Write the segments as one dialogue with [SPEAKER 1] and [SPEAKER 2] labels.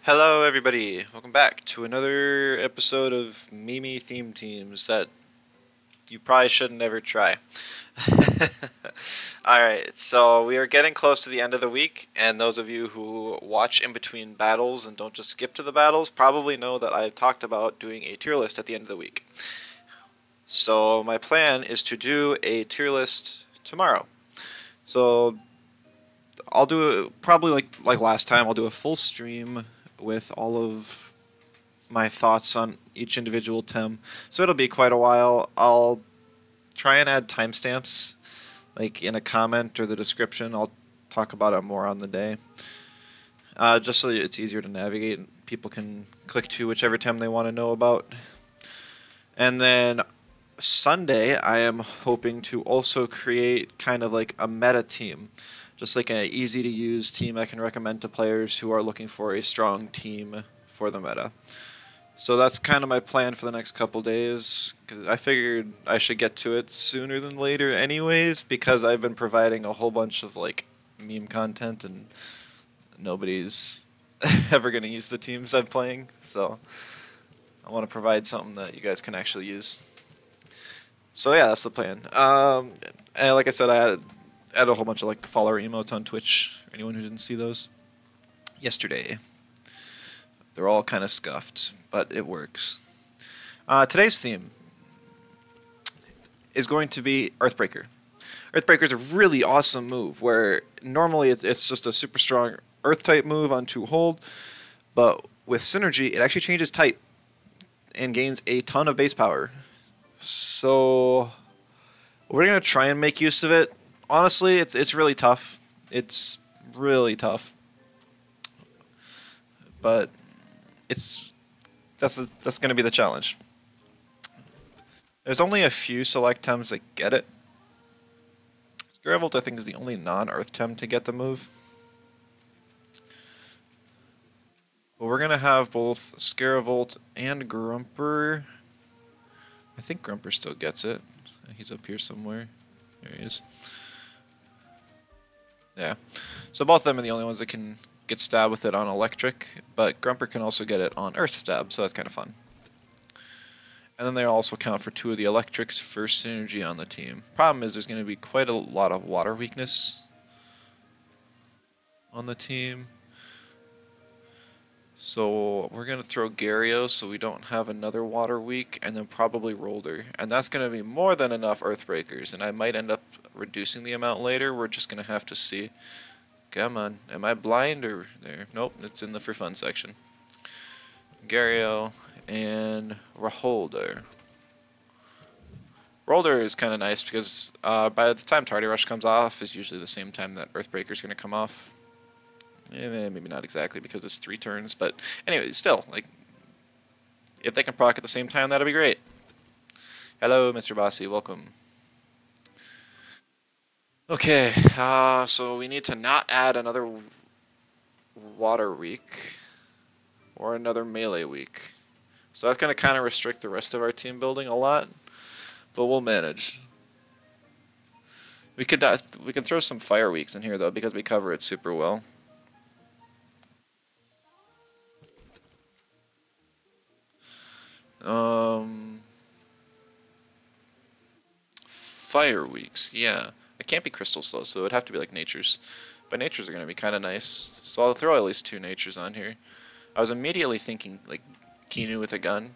[SPEAKER 1] Hello, everybody. Welcome back to another episode of Mimi theme teams that you probably shouldn't ever try. Alright, so we are getting close to the end of the week, and those of you who watch in between battles and don't just skip to the battles probably know that I've talked about doing a tier list at the end of the week. So my plan is to do a tier list tomorrow. So I'll do it probably like last time. I'll do a full stream with all of my thoughts on each individual tem. So it'll be quite a while. I'll try and add timestamps, like in a comment or the description. I'll talk about it more on the day, just so it's easier to navigate. And people can click to whichever tem they want to know about. And then Sunday, I am hoping to also create kind of like a meta team. Just like an easy to use team I can recommend to players who are looking for a strong team for the meta. So that's kind of my plan for the next couple days, because I figured I should get to it sooner than later anyways, because I've been providing a whole bunch of like meme content and nobody's ever going to use the teams I'm playing, so I want to provide something that you guys can actually use. So yeah, that's the plan. And like I said, I added a whole bunch of like follower emotes on Twitch. Anyone who didn't see those yesterday, they're all kind of scuffed, but it works. Today's theme is going to be Earthbreaker. Earthbreaker is a really awesome move where normally it's just a super strong Earth type move on 2 hold, but with synergy it actually changes type and gains a ton of base power. So we're gonna try and make use of it. Honestly, it's really tough. It's really tough, but that's gonna be the challenge. There's only a few select tems that get it. Scaravolt, I think, is the only non-Earth tem to get the move. But we're gonna have both Scaravolt and Grumper. I think Grumper still gets it. He's up here somewhere. There he is. Yeah. So both of them are the only ones that can get stabbed with it on electric, but Grumper can also get it on earth stab, so that's kind of fun. And then they also count for 2 of the electrics for synergy on the team. Problem is there's going to be quite a lot of water weakness on the team. So we're going to throw Gario so we don't have another water weak, and then probably Rolder. And that's going to be more than enough Earthbreakers, and I might end up reducing the amount later. We're just going to have to see. Come on, am I blind or there? Nope, it's in the for fun section. Gario and Rolder. Rolder is kind of nice because by the time Tardy Rush comes off is usually the same time that Earthbreaker is going to come off. Maybe not exactly because it's 3 turns, but anyway, still, like, if they can proc at the same time, that'd be great. Hello, Mr. Bossy, welcome. Okay, so we need to not add another water week or another melee week. So that's going to kind of restrict the rest of our team building a lot, but we'll manage. We can throw some fire weeks in here though because we cover it super well. Fire weeks, yeah. It can't be crystals though, so it would have to be like natures. But natures are going to be kind of nice, so I'll throw at least 2 natures on here. I was immediately thinking like Kinu with a gun,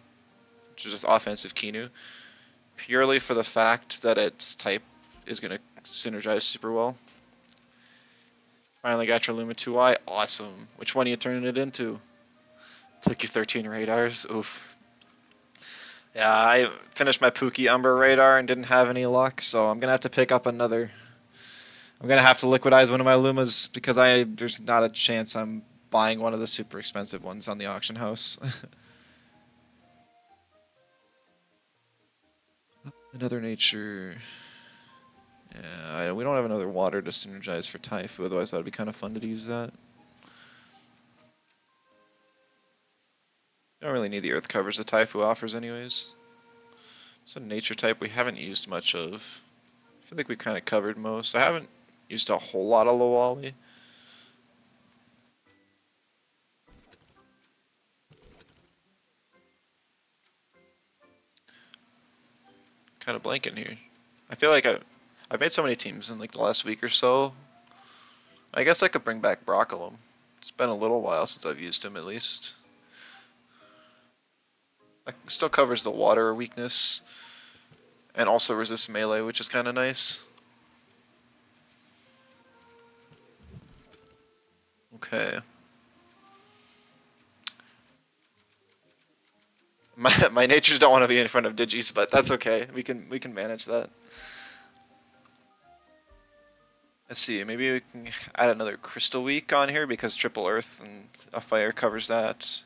[SPEAKER 1] which is just offensive Kinu, purely for the fact that its type is going to synergize super well. Finally got your Luma 2i, awesome. Which one are you turning it into? Took you 13 radars, oof. Yeah, I finished my Pookie Umber radar and didn't have any luck, so I'm going to have to pick up another. I'm going to have to liquidize one of my Lumas because there's not a chance I'm buying one of the super expensive ones on the auction house. Another nature. Yeah, we don't have another water to synergize for Taifu, otherwise that would be kind of fun to use that. Don't really need the earth covers the Taifu offers anyways. It's a nature type we haven't used much of. I feel like we kind of covered most. I haven't used a whole lot of Lowali. kind of blanking here. I feel like I've made so many teams in like the last week or so. I guess I could bring back Broccolum. It's been a little while since I've used him at least. It still covers the water weakness and also resists melee, which is kind of nice. Okay. My natures don't want to be in front of Digis, but that's okay. We can manage that. Let's see, maybe we can add another Crystal Week on here because Triple Earth and a Fire covers that.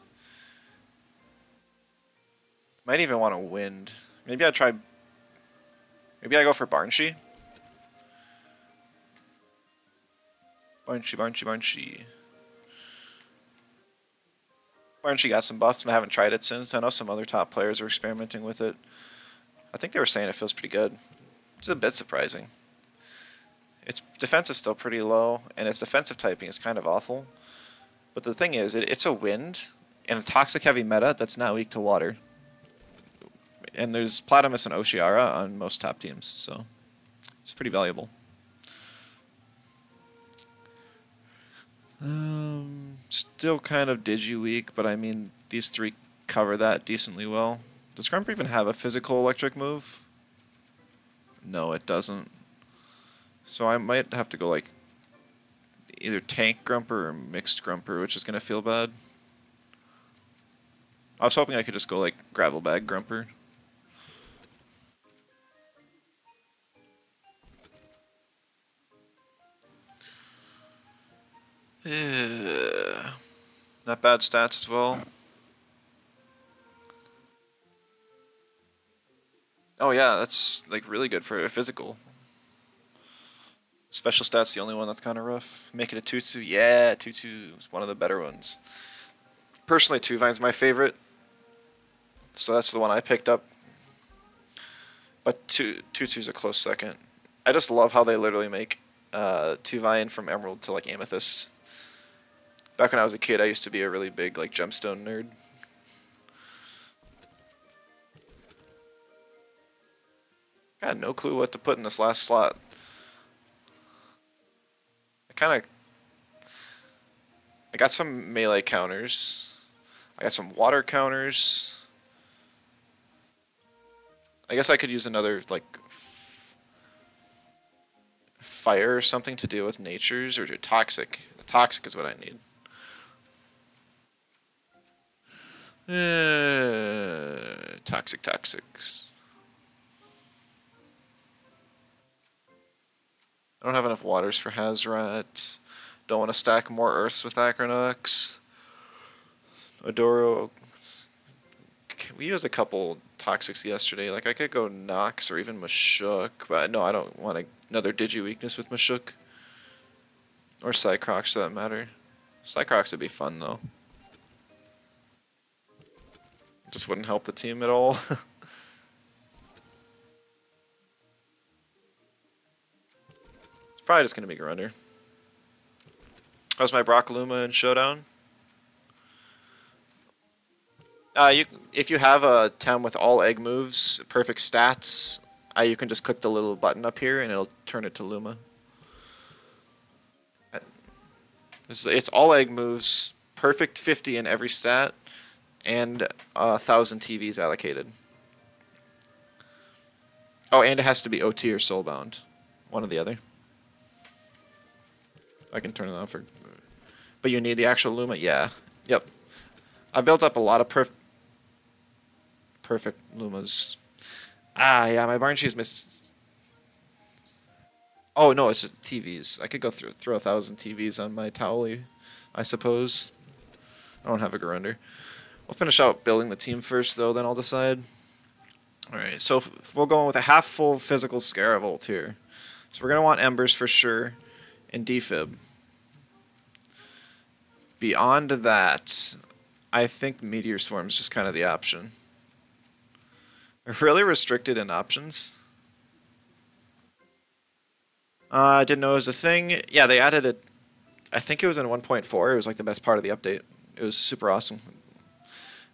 [SPEAKER 1] Might even want a Wind. Maybe I try. Maybe I go for Barnshee. Barnshee. Barnshee got some buffs, and I haven't tried it since. I know some other top players are experimenting with it. I think they were saying it feels pretty good. It's a bit surprising. Its defense is still pretty low, and its defensive typing is kind of awful. But the thing is, it's a wind, and a toxic-heavy meta that's not weak to water. And there's Platamus and Oshiara on most top teams, so it's pretty valuable. Still kind of Digi weak, but I mean, these three cover that decently well. Does Grumper even have a physical electric move? No, it doesn't. So I might have to go like either tank Grumper or mixed Grumper, which is going to feel bad. I was hoping I could just go like Gravel Bag Grumper. Yeah. Not bad stats as well. Oh yeah, that's like really good for a physical. Special stats the only one that's kind of rough. Make it a 2-2. Yeah, 2-2 is one of the better ones. Personally, Tuvine's my favorite. So that's the one I picked up. But 2-2 is a close second. I just love how they literally make Tuvine from Emerald to like Amethyst. Back when I was a kid, I used to be a really big like gemstone nerd. I had no clue what to put in this last slot. I got some melee counters. I got some water counters. I guess I could use another like fire or something to deal with natures, or toxic. The toxic is what I need. Toxics. I don't have enough waters for Hazrat. Don't want to stack more Earths with Acronox. Adoro. We used a couple Toxics yesterday. Like, I could go Nox or even Mashuk, but no, I don't want another Digi weakness with Mashuk. Or Cycrox, for that matter. Cycrox would be fun, though. Just wouldn't help the team at all. It's probably just going to be Grunder. How's my Broccoluma in Showdown? If you have a Tem with all egg moves, perfect stats, you can just click the little button up here and it'll turn it to Luma. It's all egg moves, perfect 50 in every stat, and 1,000 TVs allocated. Oh, and it has to be OT or Soulbound. One or the other. I can turn it on for... But you need the actual Luma? Yeah. Yep. I built up a lot of perfect Lumas. Yeah, my Barnshee's missed... Oh, no, it's just TVs. I could go throw 1,000 TVs on my Towley, I suppose. I don't have a Garunder. We'll finish out building the team first, though, then I'll decide. Alright, so we'll go with a half-full physical Scaravolt here. So we're going to want Embers for sure, and Defib. Beyond that, I think Meteor Swarm is just kind of the option. We're really restricted in options. I didn't know it was a thing. Yeah, they added it. I think it was in 1.4. It was like the best part of the update. It was super awesome.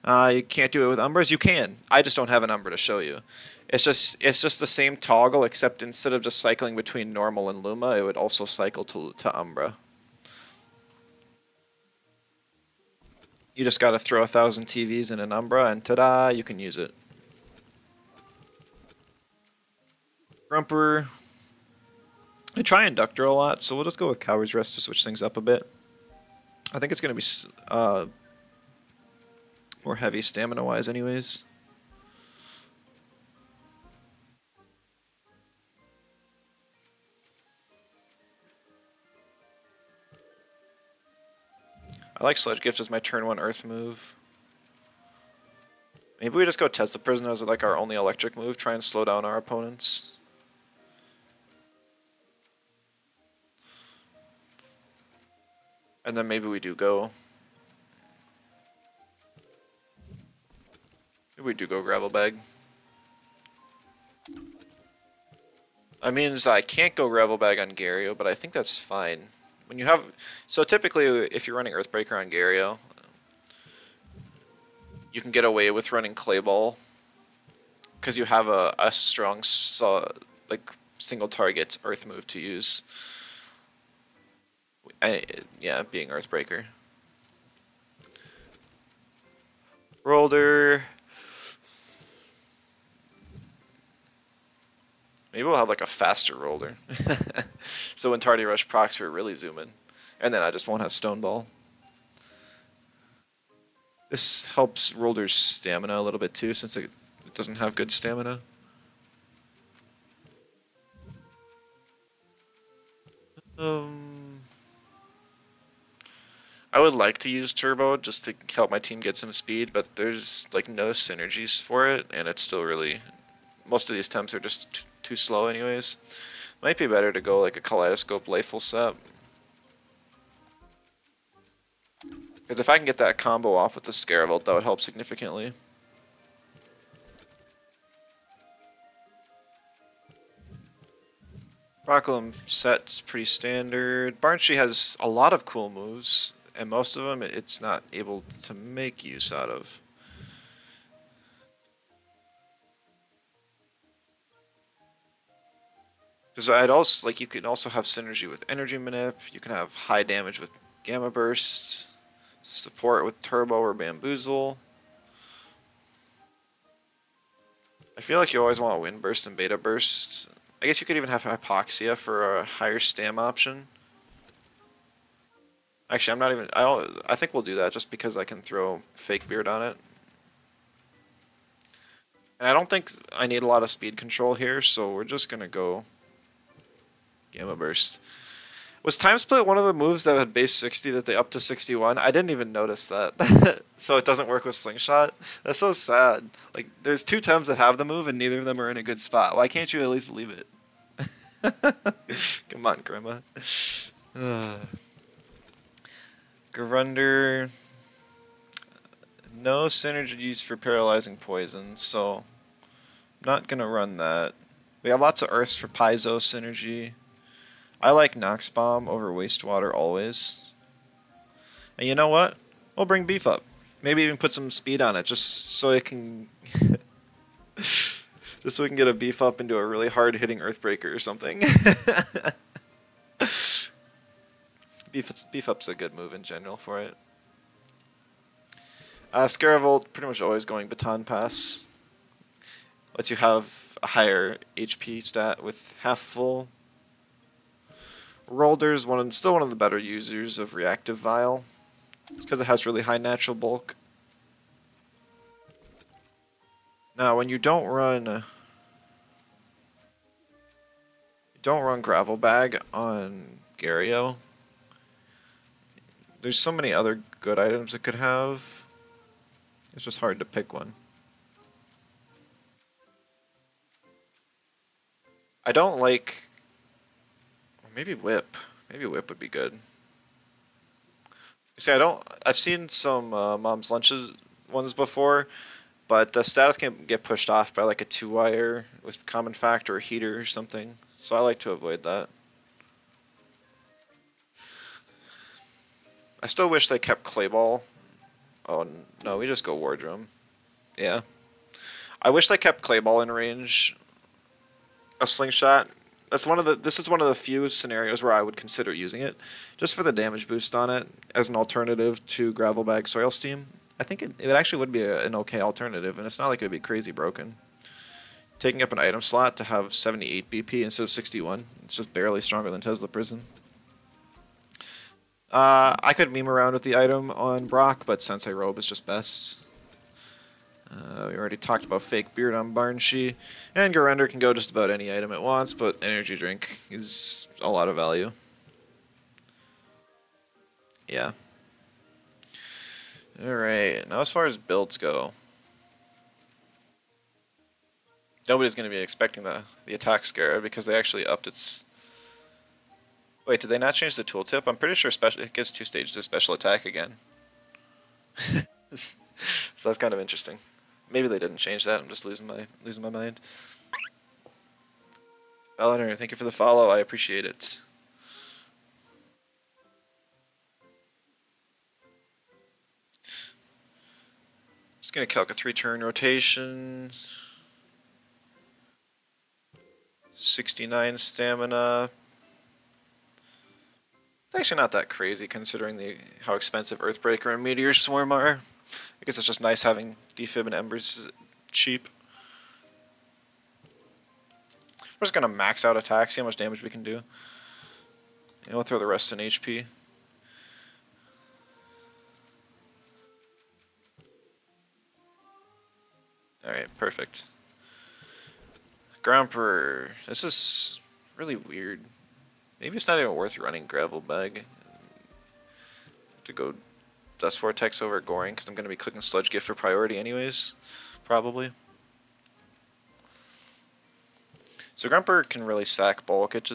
[SPEAKER 1] You can't do it with Umbras? You can. I just don't have an Umbra to show you. It's just the same toggle, except instead of just cycling between normal and Luma, it would also cycle to Umbra. You just gotta throw 1,000 TVs in an Umbra, and ta-da, you can use it. Grumper. I try Inductor a lot, so we'll just go with Coward's Rest to switch things up a bit. I think it's gonna be more heavy stamina-wise anyways. I like Sledge Gift as my turn 1 Earth move. Maybe we just go Tesla Prisoner as like our only electric move, try and slow down our opponents. And then maybe we do go. Maybe we do go Gravel Bag. That means I can't go Gravel Bag on Gario, but I think that's fine. When you have, so typically if you're running Earthbreaker on Gario, you can get away with running Clay Ball because you have a strong like single target Earth move to use. Yeah, being Earthbreaker. Rolder. Maybe we'll have like a faster roller. So when Tardy Rush procs, we really zoom in. And then I just won't have Stone Ball. This helps Rolder's stamina a little bit too, since it doesn't have good stamina. I would like to use Turbo just to help my team get some speed, but there's like no synergies for it, and it's still really... Most of these temps are just too slow anyways. Might be better to go like a Kaleidoscope Layful set. Because if I can get that combo off with the Scaravolt, that would help significantly. Rocklum set's pretty standard. Barnshee has a lot of cool moves, and most of them it's not able to make use out of. Because I'd also like you can also have synergy with Energy Manip. You can have high damage with Gamma Burst, support with Turbo or Bamboozle. I feel like you always want Wind Burst and Beta Burst. I guess you could even have Hypoxia for a higher stam option. Actually, I'm not even. I think we'll do that just because I can throw Fake Beard on it. And I don't think I need a lot of speed control here, so we're just gonna go Gamma Burst. Was Time Split one of the moves that had base 60 that they upped to 61? I didn't even notice that. So it doesn't work with Slingshot? That's so sad. Like, there's 2 Tems that have the move and neither of them are in a good spot. Why can't you at least leave it? Come on, Grandma. Garunder. No synergies for paralyzing poison, so I'm not gonna run that. We have lots of Earths for Paizo synergy. I like Nox Bomb over Wastewater always. And you know what? We'll bring Beef up. Maybe even put some speed on it, just so it can... just so we can get a Beef up into a really hard-hitting Earthbreaker or something. Beef up's a good move in general for it. Scaravolt, pretty much always going Baton Pass. Lets you have a higher HP stat with half full. Rolder's still one of the better users of Reactive Vial, because it has really high natural bulk. Now, when you don't run Gravel Bag on Gario, there's so many other good items it could have. It's just hard to pick one. I don't like... Maybe Whip. Maybe Whip would be good. See, I've seen some Mom's Lunches ones before, but the status can get pushed off by like a 2-wire with Common Factor or Heater or something. So I like to avoid that. I still wish they kept Clay Ball. Oh, no, we just go War Drum. Yeah. I wish they kept clay ball in range of slingshot. This is one of the few scenarios where I would consider using it, just for the damage boost on it as an alternative to gravel bag soil steam. I think it actually would be an okay alternative, and it's not like it would be crazy broken. Taking up an item slot to have 78 BP instead of 61, it's just barely stronger than Tesla Prison. I could meme around with the item on Brock, but Sensei Robe is just best. We already talked about Fake Beard on Barnshee, and Garender can go just about any item it wants, but Energy Drink is a lot of value. Yeah. Alright, now as far as builds go, nobody's going to be expecting the attack Scarab because they actually upped its... Wait, did they not change the tooltip? I'm pretty sure it gets 2 stages of special attack again. So that's kind of interesting. Maybe they didn't change that. I'm just losing my mind. Eleanor, thank you for the follow. I appreciate it. Just gonna calc a 3-turn rotation. 69 stamina. It's actually not that crazy considering how expensive Earthbreaker and Meteor Swarm are. I guess it's just nice having Defib and Embers cheap. We're just gonna max out attack, see how much damage we can do. And we'll throw the rest in HP. Alright, perfect. Gromper. This is really weird. Maybe it's not even worth running Gravel Bag. To go Dust Vortex over Goring, because I'm going to be clicking Sludge Gift for priority anyways. Probably. So Grumper can really sack bulk. It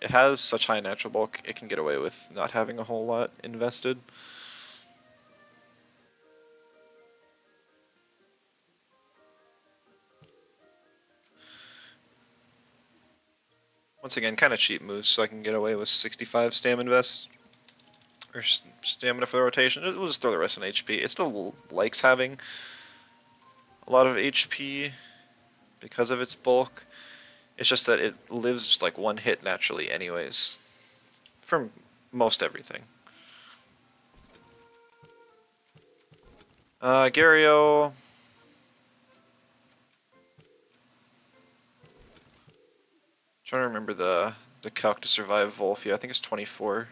[SPEAKER 1] has such high natural bulk, it can get away with not having a whole lot invested. Once again, kind of cheap moves, so I can get away with 65 stamina invest. Or stamina for the rotation. We'll just throw the rest in HP. It still likes having a lot of HP because of its bulk. It's just that it lives like one hit naturally anyways. From most everything. Gario. Trying to remember the calc to survive Volfia. I think it's 24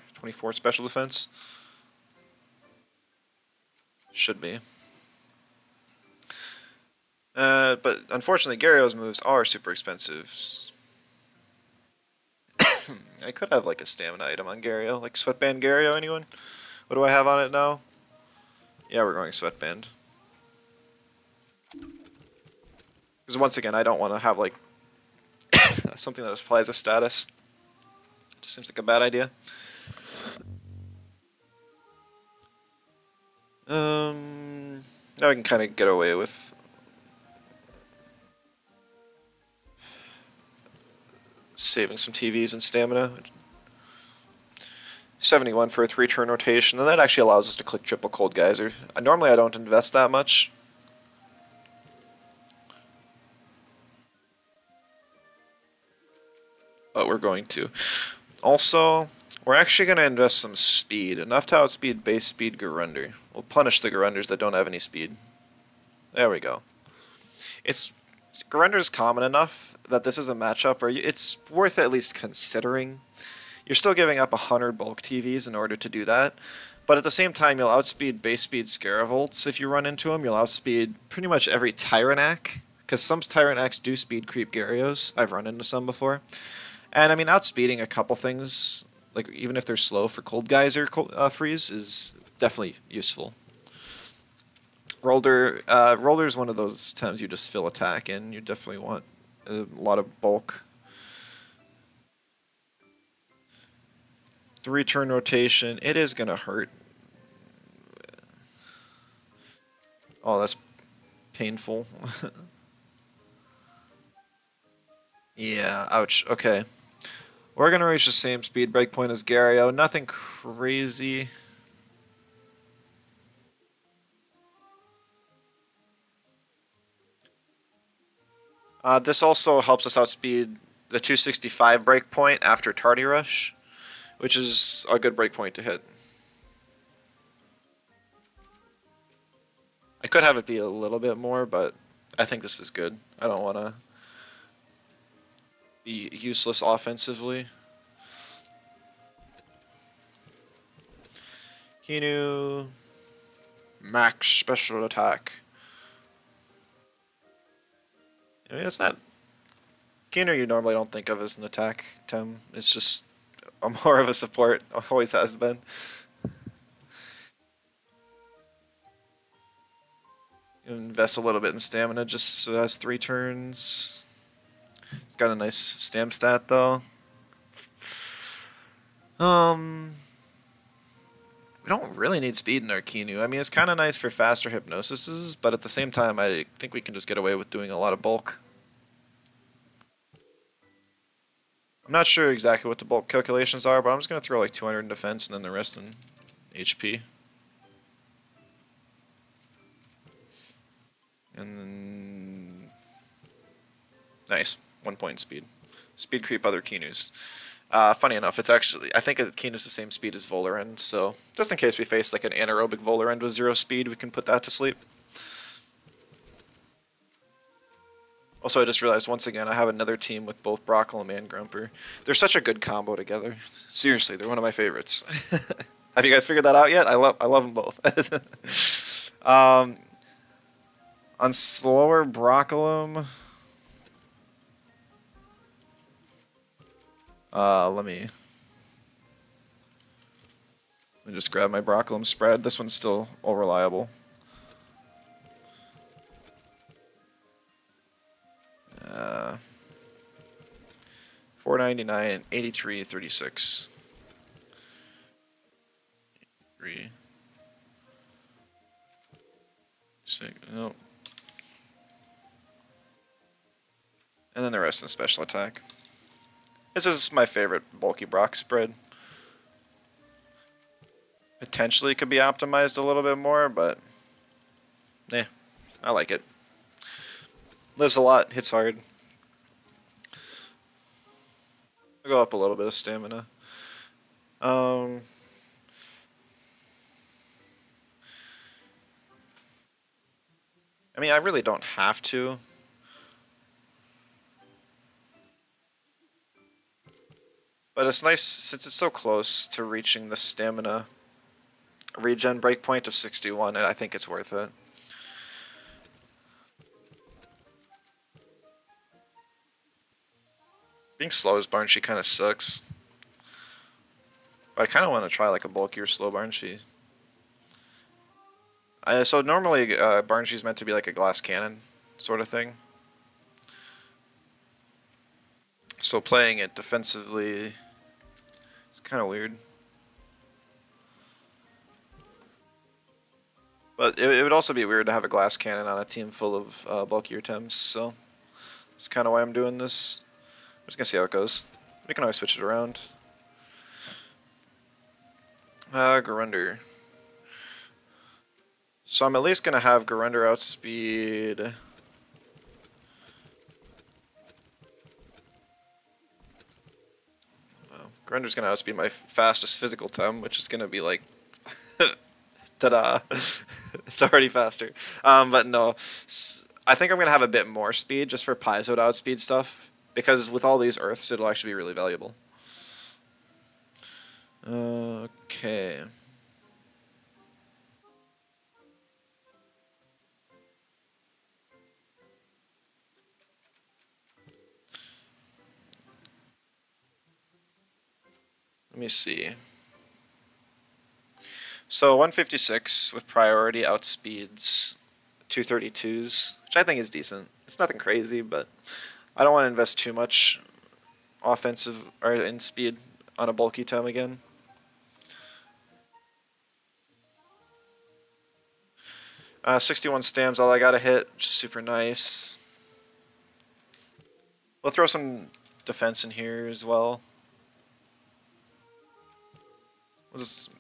[SPEAKER 1] special defense. Should be. But unfortunately, Gario's moves are super expensive. I could have like a stamina item on Gario, like Sweatband Gario. Anyone? What do I have on it now? Yeah, we're going Sweatband. Because once again, I don't want to have like something that applies a status. Just seems like a bad idea. Now we can kind of get away with saving some TVs and stamina. 71 for a 3-turn rotation, and that actually allows us to click triple Cold Geyser. Normally I don't invest that much. But we're going to. Also, we're actually going to invest some speed, enough to outspeed base speed Garunder. We'll punish the Garunders that don't have any speed. There we go. Garunder's common enough that this is a matchup where it's worth at least considering. You're still giving up 100 bulk TVs in order to do that, but at the same time you'll outspeed base speed Scaravolts if you run into them. You'll outspeed pretty much every Tyrannac, because some Tyrannacs do speed creep Gyarios. I've run into some before. And I mean, outspeeding a couple things, like even if they're slow for Cold Geyser freeze, is definitely useful. Rolder is one of those times you just fill attack in. You definitely want a lot of bulk. 3-turn rotation. It is gonna hurt. Oh, that's painful. Yeah, ouch. Okay. We're gonna reach the same speed break point as Gario. Nothing crazy. This also helps us outspeed the 265 breakpoint after Tardy Rush, which is a good breakpoint to hit. I could have it be a little bit more, but I think this is good. I don't want to be useless offensively. Kinu, max special attack. I mean, it's not Kinu. You normally don't think of as an attack Tem. It's just more of a support. Always has been. Invest a little bit in stamina just so it has 3 turns. It's got a nice stam stat though. We don't really need speed in our Kinu. I mean, it's kind of nice for faster hypnosises, but at the same time, I think we can just get away with doing a lot of bulk. I'm not sure exactly what the bulk calculations are, but I'm just going to throw like 200 in defense and then the rest in HP. And then... Nice. 1 point speed. Speed creep other Kinus. Funny enough, it's actually, I think Kinu's the same speed as Volarend, so just in case we face like an anaerobic Volarend with 0 speed, we can put that to sleep. Also, I just realized once again I have another team with both Broccolum and Grumper. They're such a good combo together. Seriously, they're one of my favorites. Have you guys figured that out yet? I love them both. On slower Broccolum, let me just grab my Broccolum spread. This one's still all reliable. 499 and 83.36. 3. 6. No. And then the rest in special attack. This is my favorite bulky Brock spread. Potentially could be optimized a little bit more, but yeah, I like it. Lives a lot, hits hard. I'll go up a little bit of stamina. I mean, I really don't have to. But it's nice, since it's so close to reaching the stamina regen breakpoint of 61, and I think it's worth it. Being slow as Barnshe kind of sucks. But I kind of want to try like a bulkier slow Barnshe. So normally Barnshe is meant to be like a glass cannon sort of thing. So playing it defensively is kind of weird. But it would also be weird to have a glass cannon on a team full of bulkier Tems, so that's kind of why I'm doing this. I'm just going to see how it goes. We can always switch it around. Garunder. So I'm at least going to have Garunder outspeed... Garunder's going to outspeed my fastest physical Tem, which is going to be like... Ta-da! It's already faster. But no, I think I'm going to have a bit more speed just for Paizo to outspeed stuff, because with all these Earths, it'll actually be really valuable. Okay. Let me see. So 156 with priority outspeeds 232s, which I think is decent. It's nothing crazy, but I don't want to invest too much offensive or in speed on a bulky Tem again. 61 stams, all I gotta hit, which is super nice. We'll throw some defense in here as well. We'll just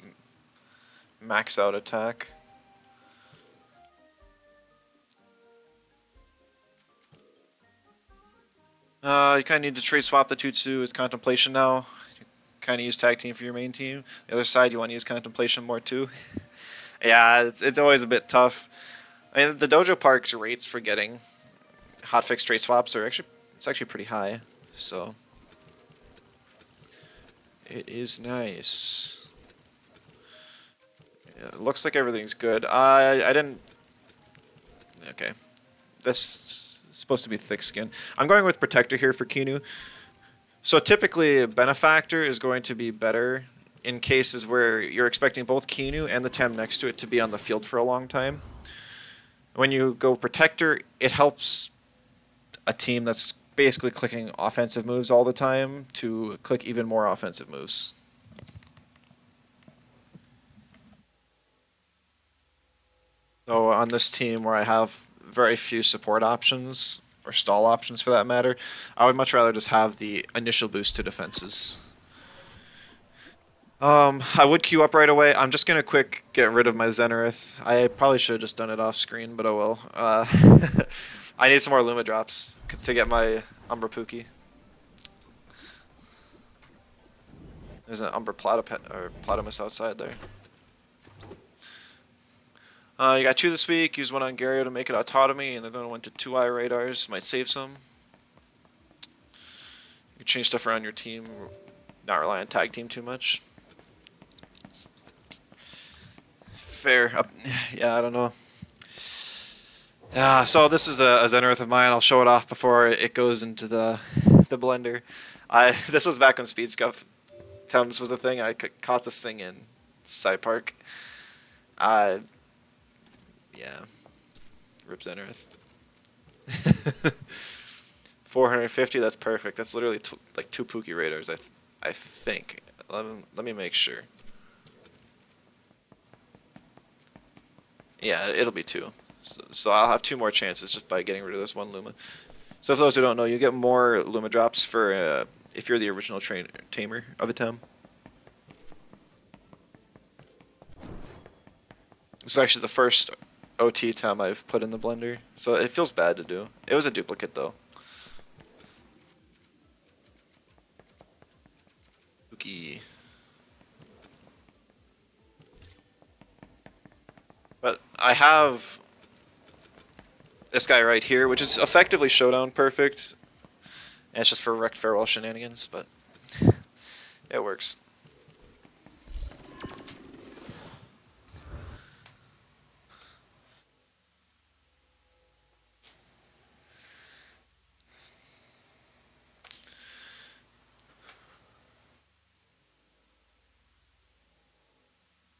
[SPEAKER 1] max out attack. You kind of need to trade swap the 2-2 as Contemplation now. You kind of use Tag Team for your main team. The other side, you want to use Contemplation more too. Yeah, it's always a bit tough. I mean, the Dojo Park's rates for getting hotfix trade swaps are actually pretty high. So it is nice. Yeah, it looks like everything's good. I didn't. Okay, this is supposed to be thick skin. I'm going with Protector here for Kinu. So typically, Benefactor is going to be better in cases where you're expecting both Kinu and the Tem next to it to be on the field for a long time. When you go Protector, it helps a team that's basically clicking offensive moves all the time to click even more offensive moves. So on this team where I have very few support options, or stall options for that matter, I would much rather just have the initial boost to defenses. I would queue up right away. I'm just gonna quick get rid of my Zenarith. I probably should have just done it off screen, but oh well. I need some more Luma drops to get my Umbra Pookie. There's an Umbra Platymus outside there. You got 2 this week. Use 1 on Gario to make it Autotomy, and then one went to 2 Eye Radars. Might save some. You change stuff around your team, not rely on tag team too much. Fair. Yeah, I don't know. Yeah, so this is a Zenarith of mine. I'll show it off before it goes into the blender. This was back when Speed Scuff Thames was a thing. I caught this thing in Side Park. Yeah. Rip Zenarith. 450, that's perfect. That's literally like 2 Pookie Raiders, I think. Let me make sure. Yeah, it'll be 2. So I'll have 2 more chances just by getting rid of this 1 Luma. So for those who don't know, you get more Luma drops for if you're the original tamer of a Tem. This is actually the first OT Tem I've put in the blender, so it feels bad to do. It was a duplicate though. Spooky. But I have this guy right here, which is effectively Showdown perfect. And it's just for wrecked farewell shenanigans, but it works.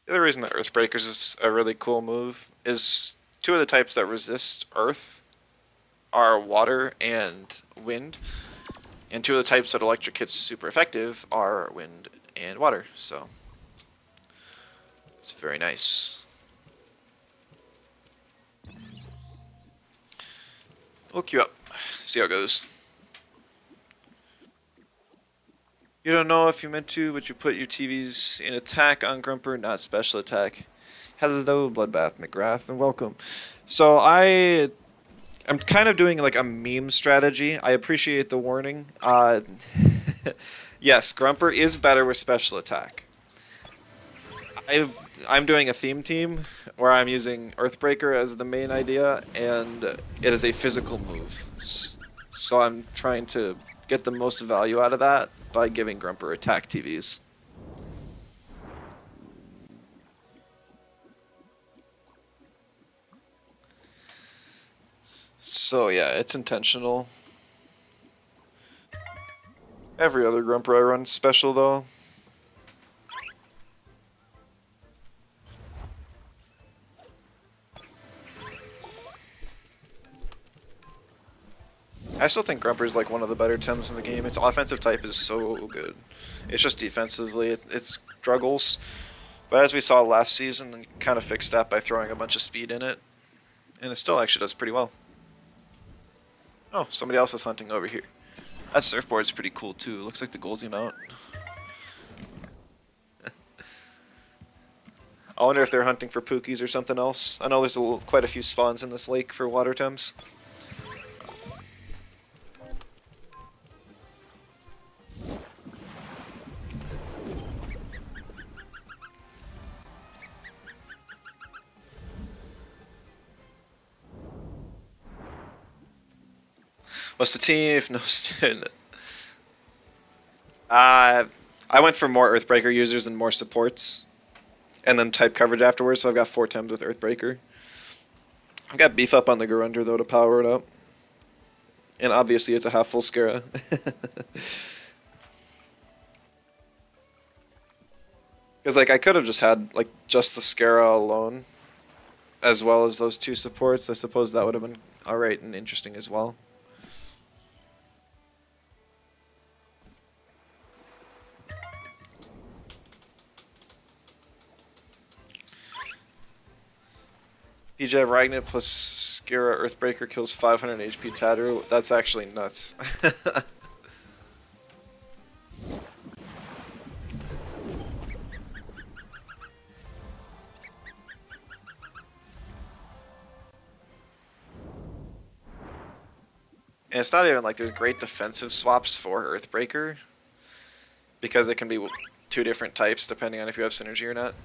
[SPEAKER 1] The other reason that Earthbreakers is a really cool move is 2 of the types that resist Earth are water and wind, and 2 of the types that electric hits super effective are wind and water, so it's very nice. We'll queue up, see how it goes. You don't know if you meant to, but you put your TVs in attack on Grumper, not special attack. Hello, Bloodbath McGrath, and welcome. So I'm kind of doing like a meme strategy. I appreciate the warning. Yes, Grumper is better with special attack. I'm doing a theme team where I'm using Earthbreaker as the main idea, and it is a physical move. So I'm trying to get the most value out of that by giving Grumper attack TVs. So yeah, it's intentional. Every other Grumper I run special though. I still think Grumper is like one of the better Tems in the game. Its offensive type is so good. It's just defensively, it struggles. But as we saw last season, you kind of fixed that by throwing a bunch of speed in it. And it still actually does pretty well. Oh, somebody else is hunting over here. That surfboard's pretty cool too. It looks like the Goldsy mount. I wonder if they're hunting for Pookies or something else. I know there's quite a few spawns in this lake for water Tems. What's the team if no student? I went for more Earthbreaker users and more supports, and then type coverage afterwards. So I've got 4 Tems with Earthbreaker. I've got beef up on the Garunder though to power it up, and obviously it's a half full Scara. Because like I could have just had like just the Scara alone, as well as those 2 supports. I suppose that would have been alright and interesting as well. PJ Ragnar plus Scara Earthbreaker kills 500 HP Tattoo. That's actually nuts. And it's not even like there's great defensive swaps for Earthbreaker, because it can be 2 different types depending on if you have synergy or not.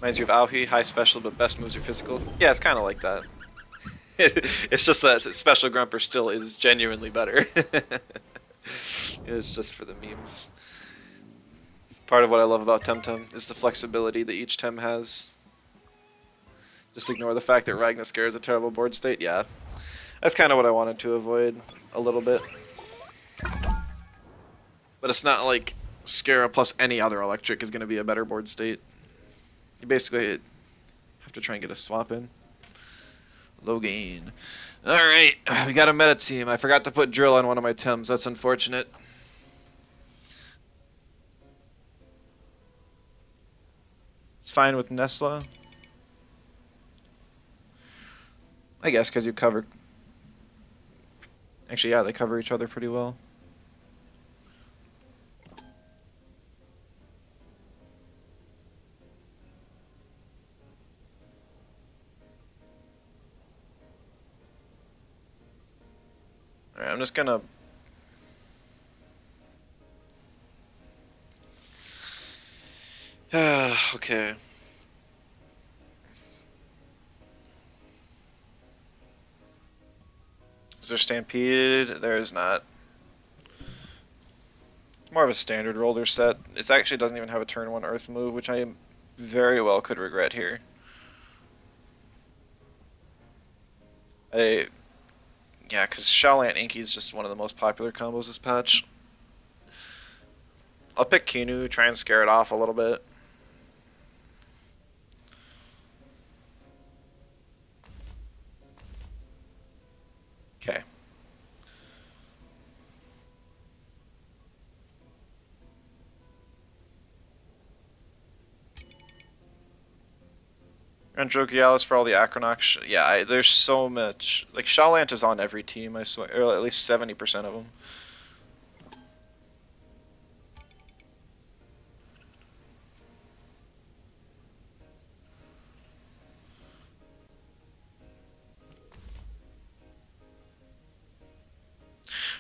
[SPEAKER 1] Reminds you of Aohi, high special but best moves are physical. Yeah, it's kind of like that. It's just that special Grumper still is genuinely better. It's just for the memes. It's part of what I love about Temtem, is the flexibility that each Tem has. Just ignore the fact that Ragnaskar is a terrible board state. Yeah, that's kind of what I wanted to avoid a little bit. But it's not like Scara plus any other electric is going to be a better board state. You basically have to try and get a swap in. Low gain. Alright, we got a meta team. I forgot to put Drill on one of my Tems. That's unfortunate. It's fine with Nesla. I guess because you cover... Actually, yeah, they cover each other pretty well. Alright, I'm just gonna... okay. Is there Stampede? There is not. It's more of a standard roller set. It actually doesn't even have a turn 1 Earth move, which I very well could regret here. Yeah, because Shaolant Inky is just one of the most popular combos this patch. I'll pick Kinu, try and scare it off a little bit. Okay. Androgialis for all the Acronox. Yeah, there's so much. Like, Shaolant is on every team, I swear. Or at least 70% of them.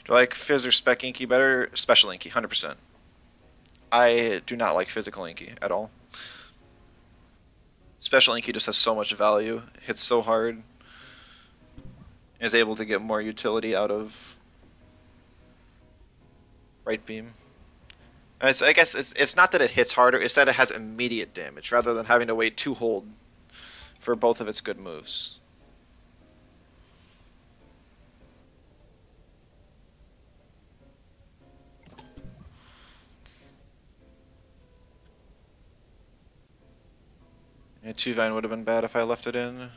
[SPEAKER 1] Do I like Fizz or Spec Inky better? Special Inky, 100%. I do not like Physical Inky at all. Special Inky just has so much value, hits so hard, is able to get more utility out of Right Beam. I guess it's not that it hits harder, it's that it has immediate damage, rather than having to wait 2 hold for both of its good moves. Yeah, 2 Vine would have been bad if I left it in.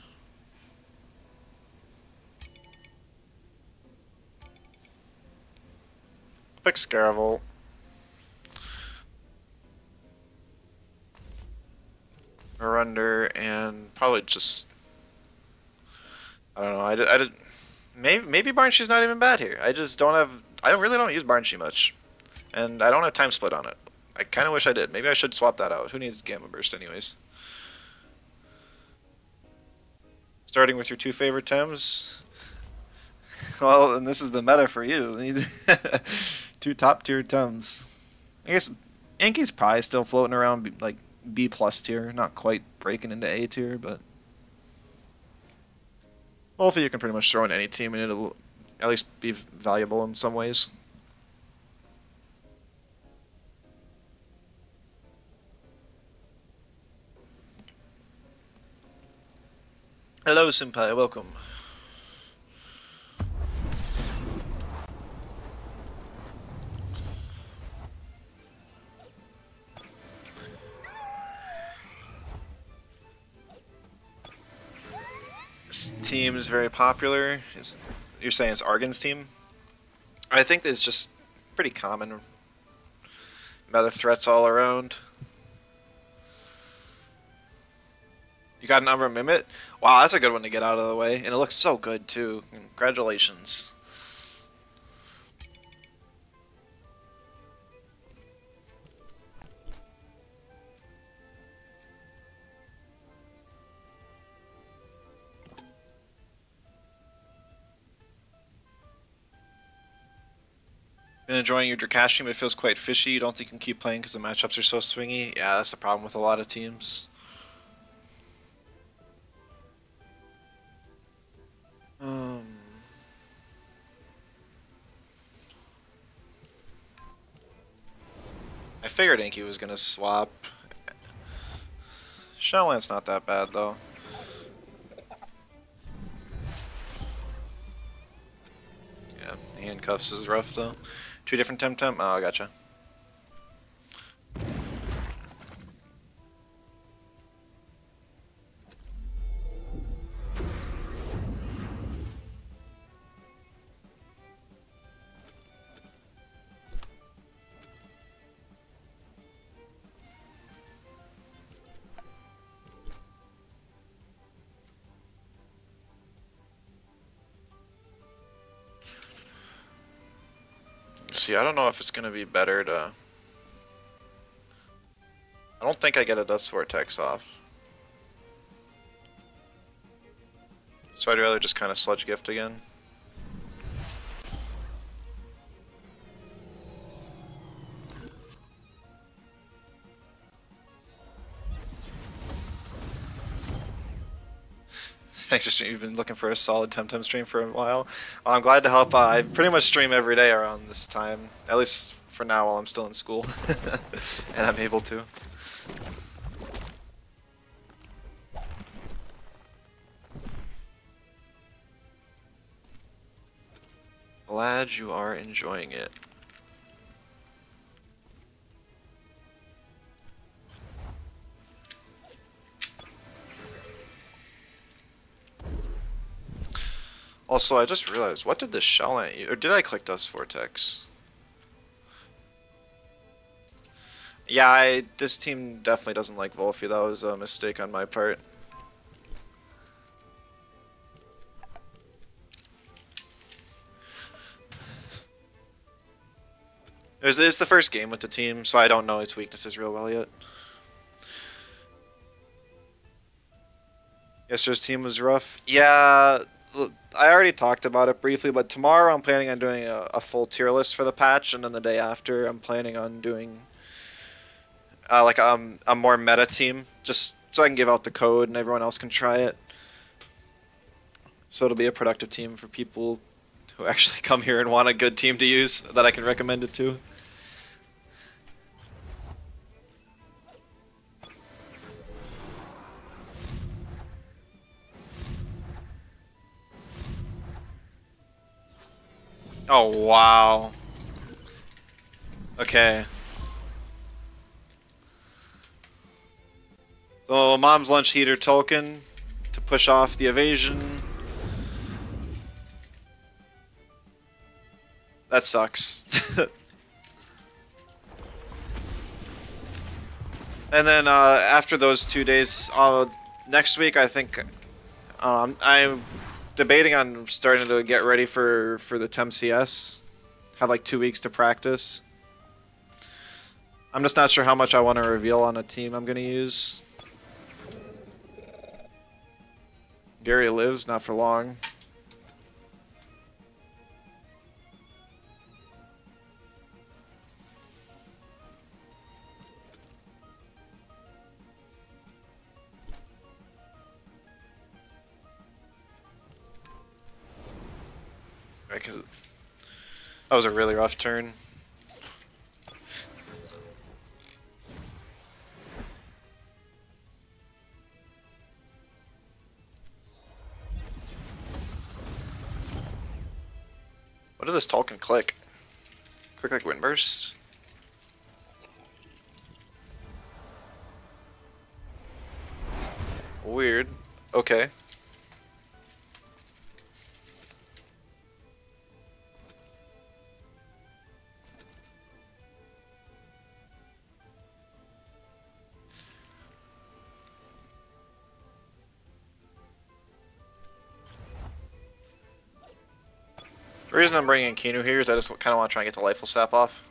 [SPEAKER 1] Pick Scaravel. Garunder, and probably just... I don't know, I did maybe Barnshee's not even bad here. I just don't have... I really don't use Barnshee much. And I don't have Time Split on it. I kind of wish I did. Maybe I should swap that out. Who needs Gamma Burst anyways? Starting with your 2 favorite Tems. Well, and this is the meta for you. 2 top tier Tems. I guess Inky's probably still floating around like B plus tier, not quite breaking into A tier, but hopefully you can pretty much throw in any team and it'll at least be valuable in some ways. Hello, Senpai, welcome. This team is very popular. You're saying it's Argon's team? I think it's just pretty common. Meta threats all around. You got an Umbra Mimit? Wow, that's a good one to get out of the way. And it looks so good, too. Congratulations. Been enjoying your Drakash team, but it feels quite fishy. You don't think you can keep playing because the matchups are so swingy? Yeah, that's the problem with a lot of teams. I figured Inky was gonna swap. Shellland's not that bad though. Yeah, handcuffs is rough though. Two different Temtem? Oh, I gotcha. See, I don't know if it's gonna be better to... I don't think I get a Dust Vortex off. So I'd rather just kind of Sludge Gift again. Thanks for streaming. You've been looking for a solid Temtem stream for a while. Well, I'm glad to help. I pretty much stream every day around this time, at least for now while I'm still in school, and I'm able to. Glad you are enjoying it. Also, I just realized, what did this Shellland use? Or did I click Dust Vortex? Yeah, this team definitely doesn't like Volphy. That was a mistake on my part. It's the first game with the team, so I don't know its weaknesses real well yet. Yesterday's team was rough. Yeah, I already talked about it briefly, but tomorrow I'm planning on doing a full tier list for the patch, and then the day after I'm planning on doing like a more meta team, just so I can give out the code and everyone else can try it. So it'll be a productive team for people who actually come here and want a good team to use that I can recommend it to. Oh, wow. Okay. So, Mom's Lunch Heater Tolkien to push off the evasion. That sucks. And then after those 2 days, next week I think I'm debating on starting to get ready for the TemCS. Have like 2 weeks to practice. I'm just not sure how much I want to reveal on a team I'm going to use. Gary lives, not for long. because that was a really rough turn. What does this Tolkien click? Quick like Windburst? Weird. Okay. The reason I'm bringing Kinu here is I just kind of want to try and get the Lifeful Sap off.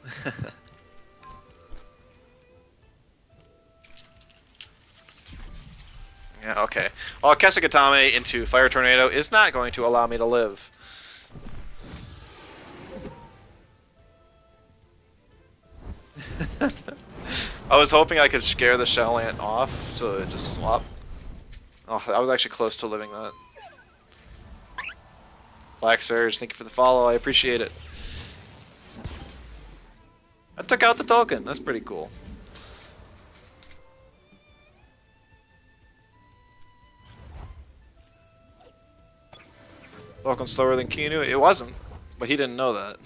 [SPEAKER 1] Yeah, okay. Well, Kesugatame into Fire Tornado is not going to allow me to live. I was hoping I could scare the Shell Ant off, so it just swap. Oh, I was actually close to living that. Black Surge, thank you for the follow, I appreciate it. I took out the Tolkien, that's pretty cool. Tolkien slower than Kinu? It wasn't, but he didn't know that.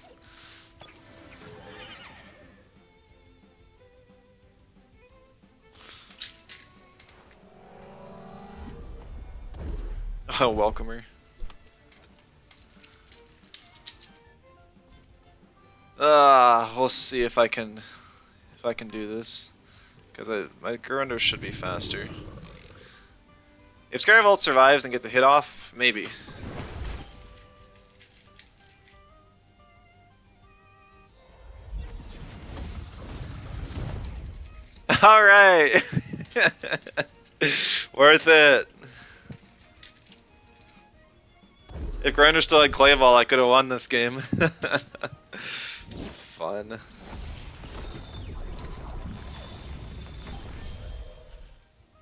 [SPEAKER 1] Oh, welcomer. We'll see if I can do this, because my Grunder should be faster. If Skyrevolt survives and gets a hit off, maybe. All right, worth it. If Grinder still had Clay Ball, I could have won this game. Fun.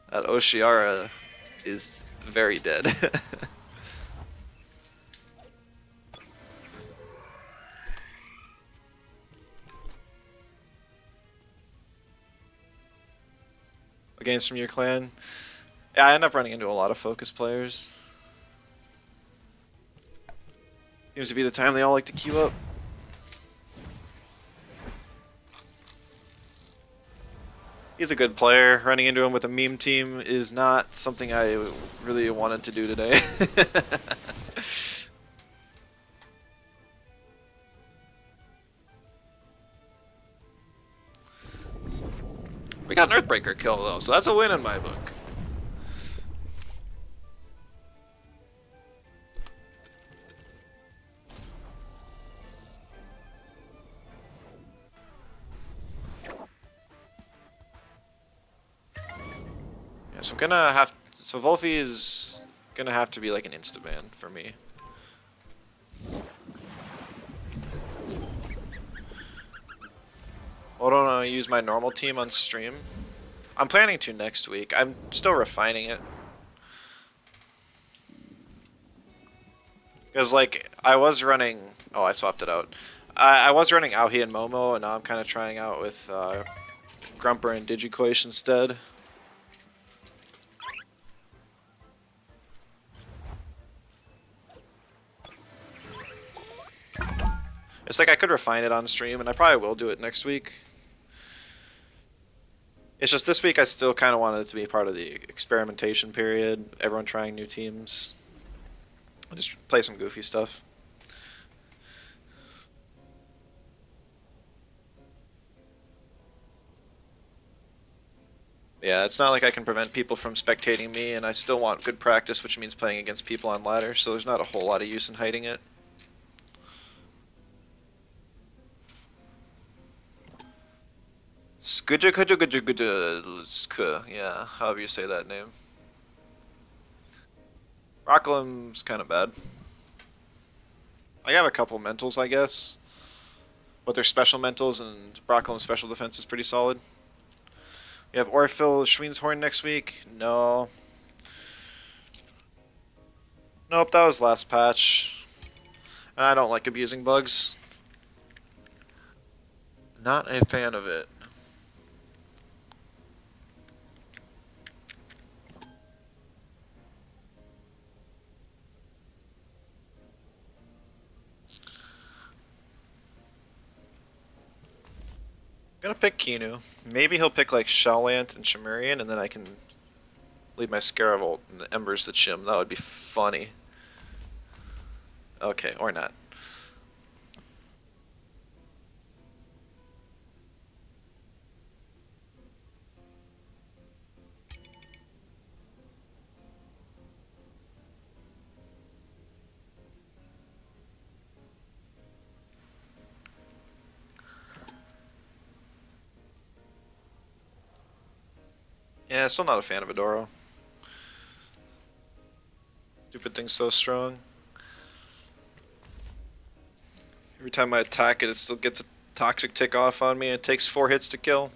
[SPEAKER 1] That Oshiara is very dead. Games from your clan? Yeah, I end up running into a lot of focus players. Seems to be the time they all like to queue up. He's a good player. Running into him with a meme team is not something I really wanted to do today. We got an Earthbreaker kill though, so that's a win in my book. Yeah, so I'm gonna have. So Volfi is gonna have to be like an insta-ban for me. Well, don't I use my normal team on stream? I'm planning to next week. I'm still refining it. Because, like, I was running... Oh, I swapped it out. I was running Auhi and Momo, and now I'm kind of trying out with Grumper and Digicoish instead. It's like I could refine it on stream, and I probably will do it next week. It's just this week I still kind of wanted it to be part of the experimentation period, everyone trying new teams. I'll just play some goofy stuff. Yeah, it's not like I can prevent people from spectating me, and I still want good practice, which means playing against people on ladder, so there's not a whole lot of use in hiding it. Yeah, however you say that name. Rocklim's kind of bad. I have a couple mentals, I guess. But they're special mentals, and Brocklim's special defense is pretty solid. We have Orphil Schween's Horn next week. No. Nope, that was last patch. And I don't like abusing bugs. Not a fan of it. I'm gonna pick Kinu. Maybe he'll pick like Shelllant and Chimerian, and then I can leave my Scaravolt and the Embers the Chim. That would be funny. Okay, or not. Yeah, still not a fan of Adoro. Stupid thing's so strong. Every time I attack it, it still gets a toxic tick off on me. It takes 4 hits to kill.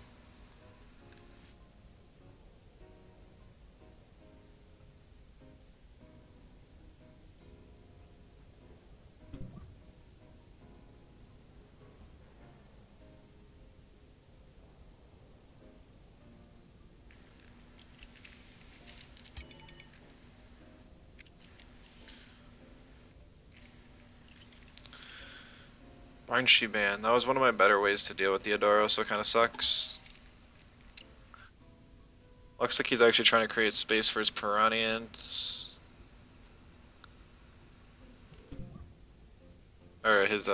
[SPEAKER 1] Barnshe Ban. That was one of my better ways to deal with the Adoro, so it kind of sucks. Looks like he's actually trying to create space for his Piranhans. Or his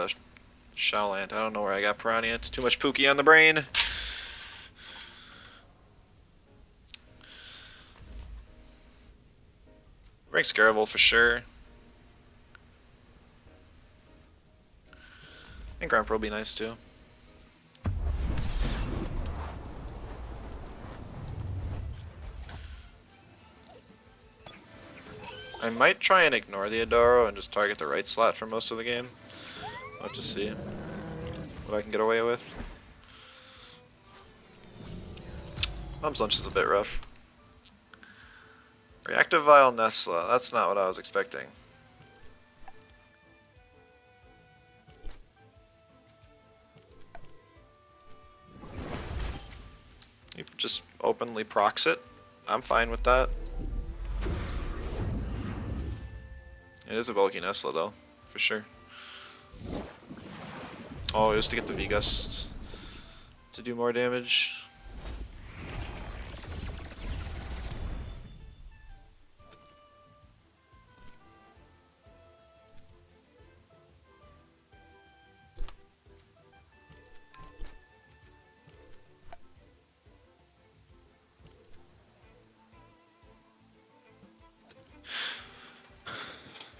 [SPEAKER 1] Shellant. I don't know where I got Piranhans. Too much Pookie on the brain. Rank Scarable for sure. And Grump will be nice too. I might try and ignore the Adoro and just target the right slot for most of the game. I'll have to see what I can get away with. Mom's lunch is a bit rough. Reactive Vile Nestla, that's not what I was expecting. You just openly procs it. I'm fine with that. It is a bulky Nestla though, for sure. Oh, it was to get the V-Gust to do more damage.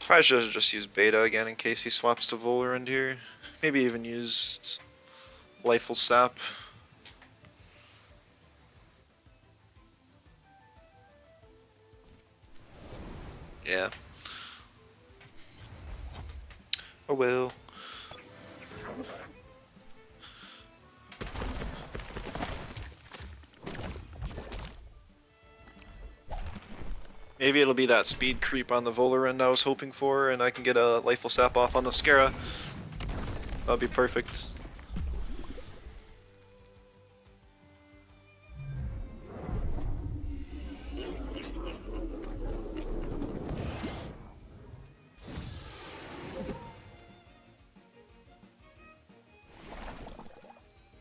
[SPEAKER 1] Probably should have just used Beta again in case he swaps to Volrend here. Maybe even use Lifeful Sap. Yeah. Oh well. Maybe it'll be that speed creep on the Volrend I was hoping for, and I can get a Lifeful Sap off on the Scara. That'd be perfect.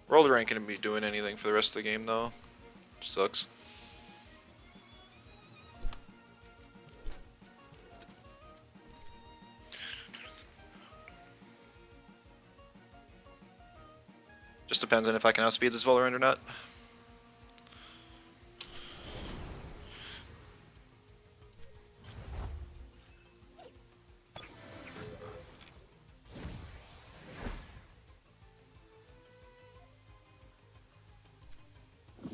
[SPEAKER 1] Roller ain't gonna be doing anything for the rest of the game though. Sucks. Just depends on if I can outspeed this Volrend or not.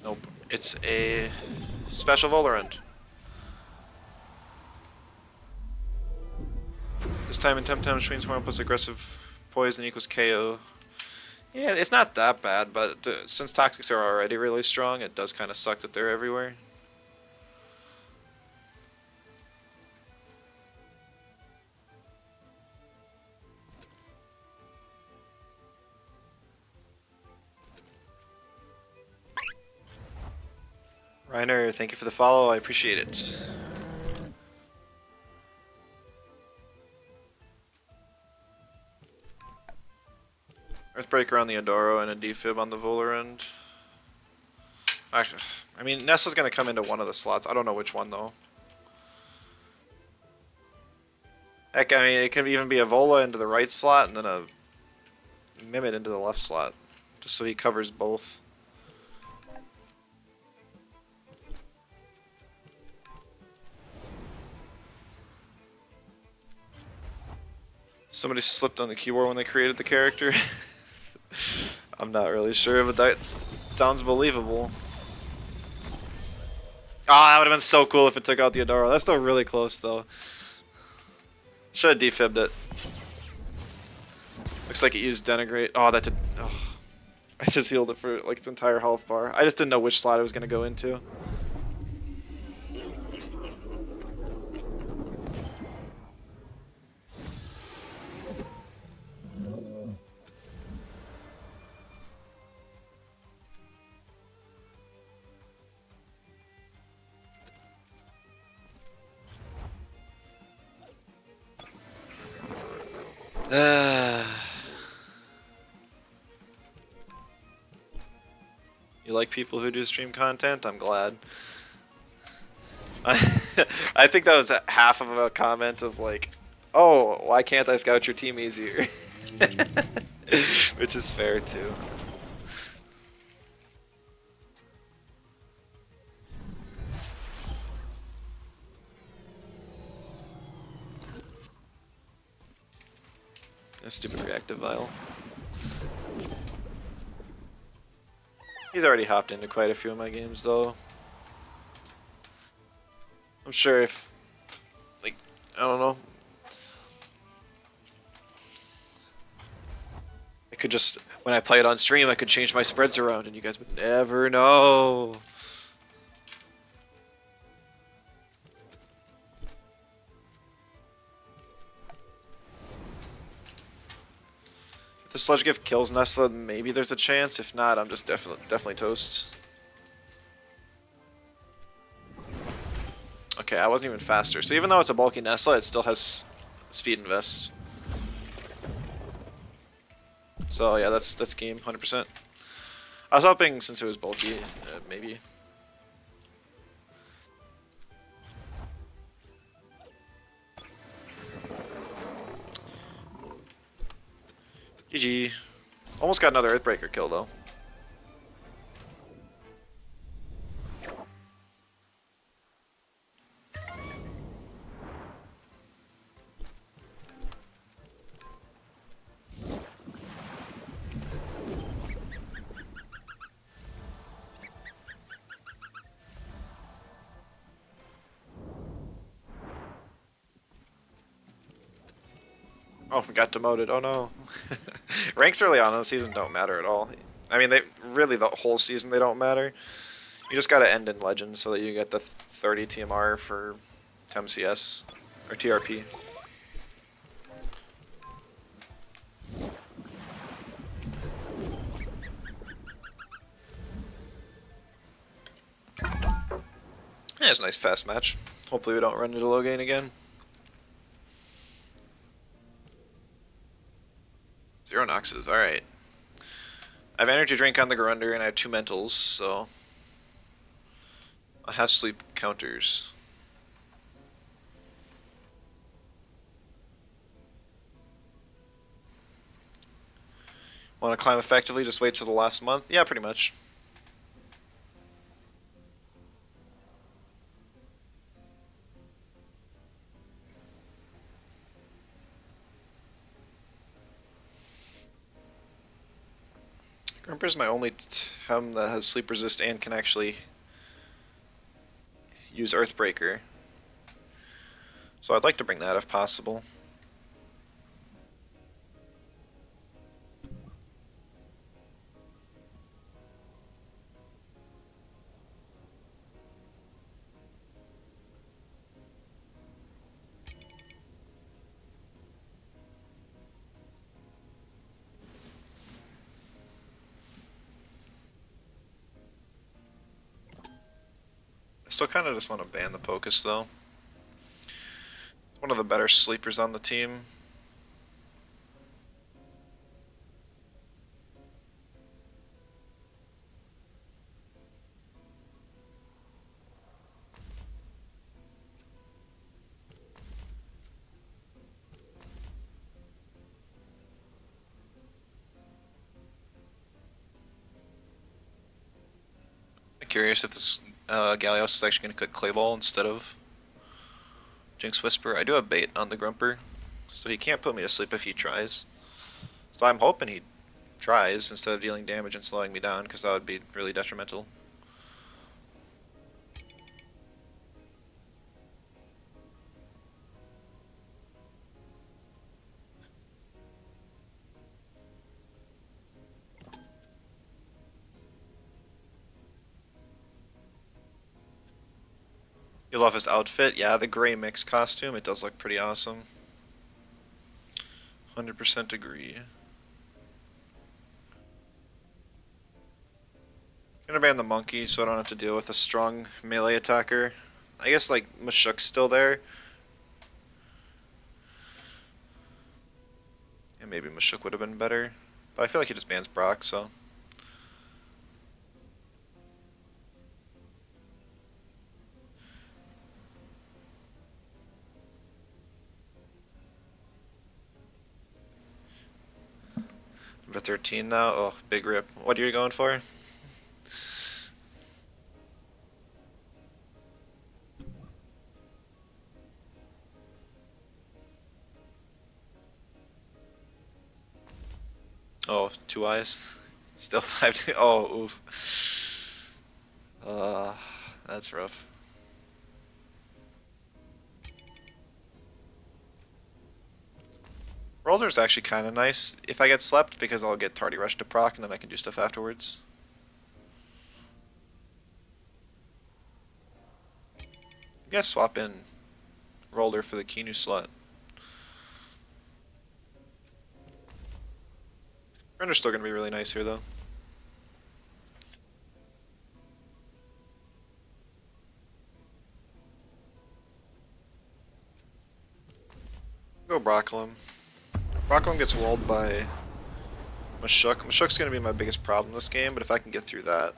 [SPEAKER 1] Nope. It's a special Volrend. This time in Temtem, which means 1 plus aggressive poison equals KO. Yeah, it's not that bad, but since Toxics are already really strong, it does kind of suck that they're everywhere. Reiner, thank you for the follow. I appreciate it. Earthbreaker on the Adoro and a defib on the Volarend. Actually, I mean, Nessa's gonna come into one of the slots. I don't know which one though. Heck, I mean, it could even be a Vola into the right slot and then a Mimit into the left slot, just so he covers both. Somebody slipped on the keyboard when they created the character. I'm not really sure, but that sounds believable. Ah, that would have been so cool if it took out the Adoro. That's still really close, though. Should have defibbed it. Looks like it used Denigrate. Oh, that did... Oh. I just healed it for like its entire health bar. I just didn't know which slot it was going to go into. You like people who do stream content? I'm glad. I think that was half of a comment of like, oh, why can't I scout your team easier? Which is fair too. A stupid reactive vial. He's already hopped into quite a few of my games though. I'm sure if, like, I don't know. I could just, when I play it on stream, I could change my spreads around and you guys would never know. If the Sludge Gift kills Nessa, maybe there's a chance. If not, I'm just definitely toast. Okay, I wasn't even faster. So even though it's a bulky Nessa, it still has speed invest. So yeah, that's game, 100%. I was hoping since it was bulky, maybe. GG. Almost got another Earthbreaker kill though. Oh, we got demoted. Oh no. Ranks early on in the season don't matter at all. I mean, they really the whole season they don't matter. You just gotta end in Legend so that you get the 30 TMR for TemCS or TRP. Yeah, it's a nice fast match. Hopefully we don't run into low gain again. 0 Noxes, alright. I have energy drink on the Garunder and I have 2 mentals, so I have sleep counters. Want to climb effectively, just wait till the last month? Yeah, pretty much. Grumper's my only Tem that has sleep resist and can actually use Earthbreaker. So I'd like to bring that if possible. Still kind of just want to ban the Pocus though. It's one of the better sleepers on the team. I'm curious if this Gallios is actually going to click Clayball instead of Jinx Whisper. I do have bait on the Grumper, so he can't put me to sleep if he tries. So I'm hoping he tries instead of dealing damage and slowing me down, because that would be really detrimental. You love his outfit? Yeah, the gray mix costume, it does look pretty awesome. 100% agree. I'm gonna ban the monkey so I don't have to deal with a strong melee attacker. I guess like Mashuk's still there. And maybe Mashuk would have been better. But I feel like he just bans Brock, so. Number 13 now. Oh, big rip. What are you going for? Oh, 2 eyes. Still 5. Oh, oof. That's rough. Roller's actually kind of nice if I get slept, because I'll get Tardy Rush to proc and then I can do stuff afterwards. I guess swap in Roller for the Kinu slot. Render's still going to be really nice here though. Go Broccolum. Broccolum gets walled by Mashuk. Mashuk's going to be my biggest problem this game, but if I can get through that,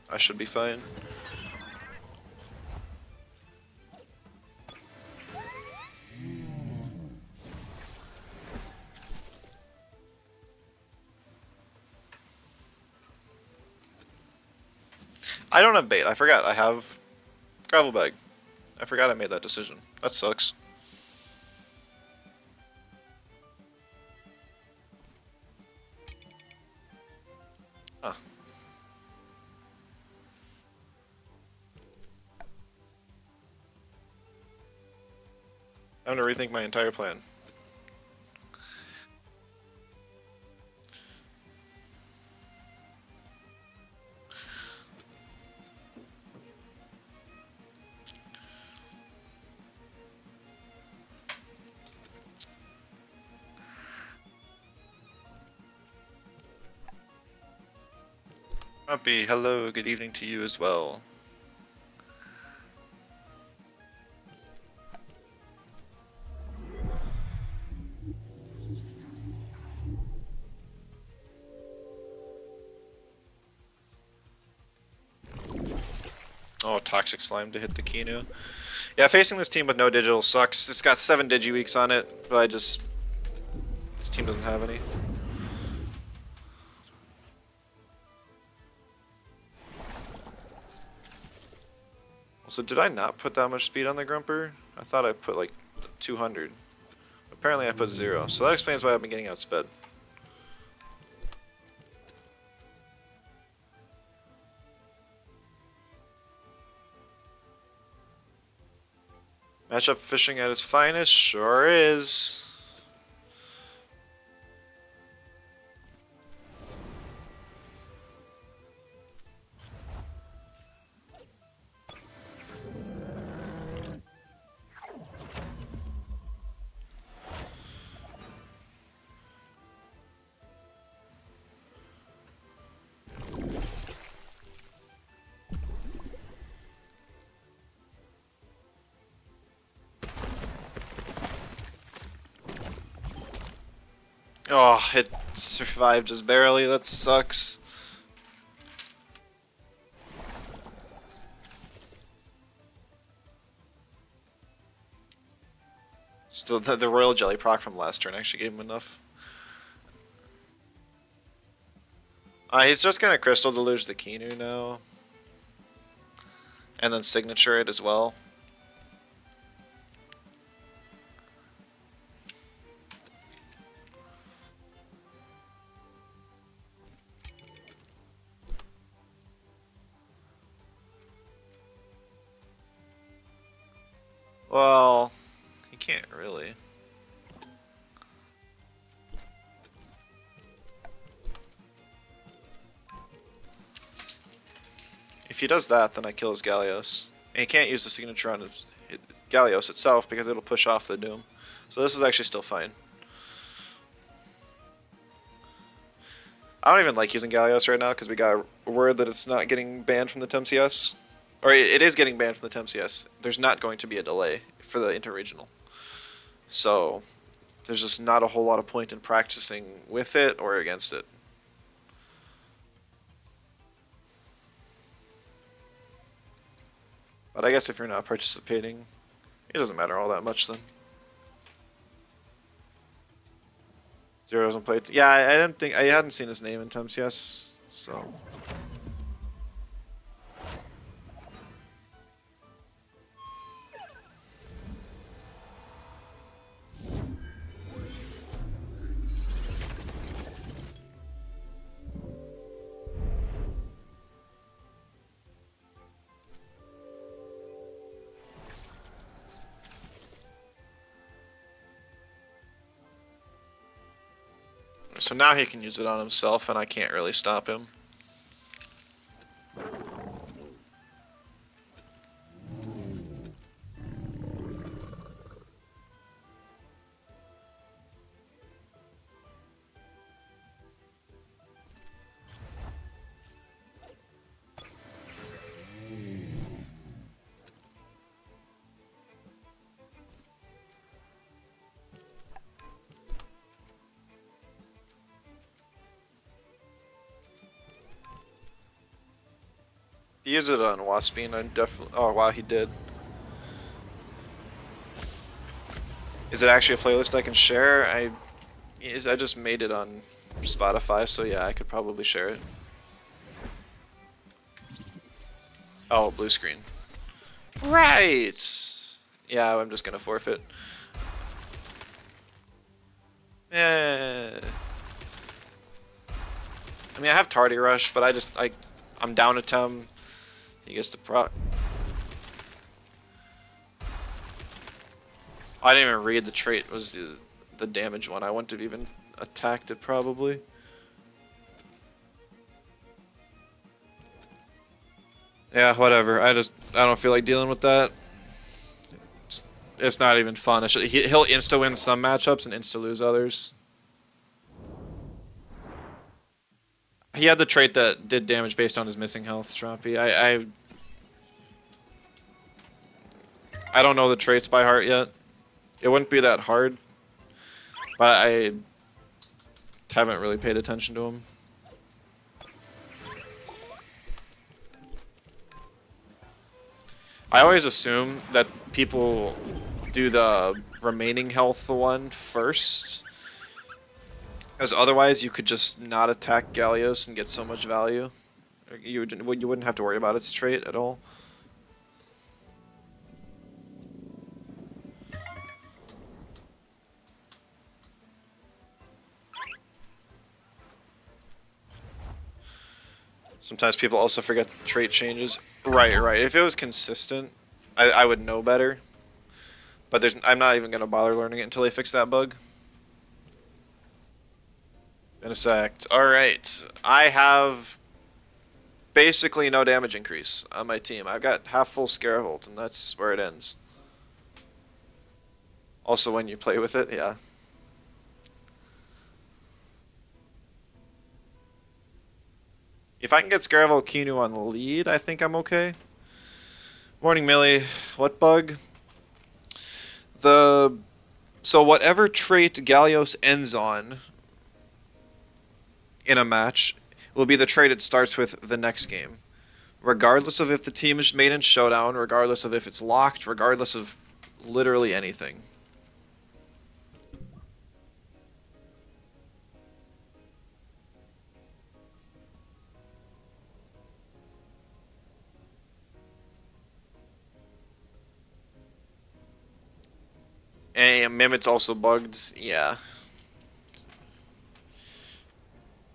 [SPEAKER 1] I should be fine. I don't have bait. I forgot. I have Gravel Bag. I forgot I made that decision. That sucks. Huh. I'm gonna rethink my entire plan. Grumpy, hello, good evening to you as well. Oh, Toxic Slime to hit the Kinu. Yeah, facing this team with no digital sucks. It's got 7 Digi-Weeks on it, but this team doesn't have any. So did I not put that much speed on the Grumper? I thought I put like 200. Apparently I put 0, so that explains why I've been getting outsped. Matchup fishing at its finest, sure is. Oh, it survived just barely. That sucks. Still, the Royal Jelly proc from last turn actually gave him enough. He's just gonna Crystal Deluge the Kinu now. And then Signature it as well. Well, he can't really. If he does that, then I kill his Gallios. And he can't use the signature on his Gallios itself because it'll push off the Doom. So this is actually still fine. I don't even like using Gallios right now because we got word that it's not getting banned from the TemCS. Or it is getting banned from the TemCS. There's not going to be a delay for the interregional. So there's just not a whole lot of point in practicing with it or against it. But I guess if you're not participating, it doesn't matter all that much then. Zero doesn't play. Yeah, I didn't think I hadn't seen his name in TemCS, so. So now he can use it on himself, and I can't really stop him. He used it on Waspine, I definitely. Oh wow, he did. Is it actually a playlist I can share? I just made it on Spotify, so yeah, I could probably share it. Oh, blue screen. Right! Yeah, I'm just gonna forfeit. Yeah. I mean, I have Tardy Rush, but I'm down a Tem. He gets the proc. I didn't even read the trait was the damage one. I wouldn't have even attacked it probably. Yeah, whatever. I don't feel like dealing with that. It's not even fun. He'll insta win some matchups and insta lose others. He had the trait that did damage based on his missing health, Shrompy. I don't know the traits by heart yet. It wouldn't be that hard, but I haven't really paid attention to him. I always assume that people do the remaining health one first. Because otherwise, you could just not attack Gallios and get so much value. You wouldn't have to worry about its trait at all. Sometimes people also forget the trait changes. Right. If it was consistent, I would know better. But I'm not even going to bother learning it until they fix that bug. Intersect. Alright. I have basically no damage increase on my team. I've got half full Scaravolt, and that's where it ends. Also when you play with it, yeah. If I can get Scaravolt Kinu on the lead, I think I'm okay. Morning Millie. What bug? So whatever trait Gallios ends on in a match will be the trade it starts with the next game. Regardless of if the team is made in Showdown, regardless of if it's locked, regardless of literally anything. And Mimic's also bugged, yeah.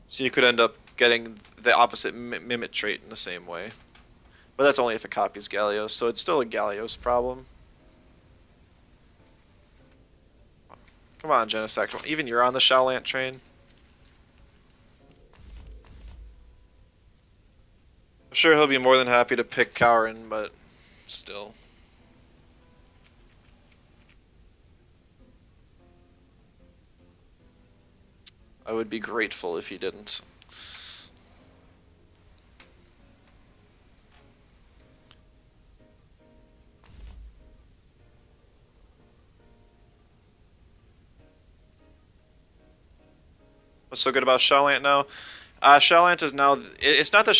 [SPEAKER 1] So you could end up getting the opposite Mimic trait in the same way. But that's only if it copies Gallios, so it's still a Gallios problem. Come on, Genesect. Even you're on the Shaolant train. I'm sure he'll be more than happy to pick Kaurin, but still. I would be grateful if he didn't. What's so good about Shaolant now? Shaolant is now... It's not that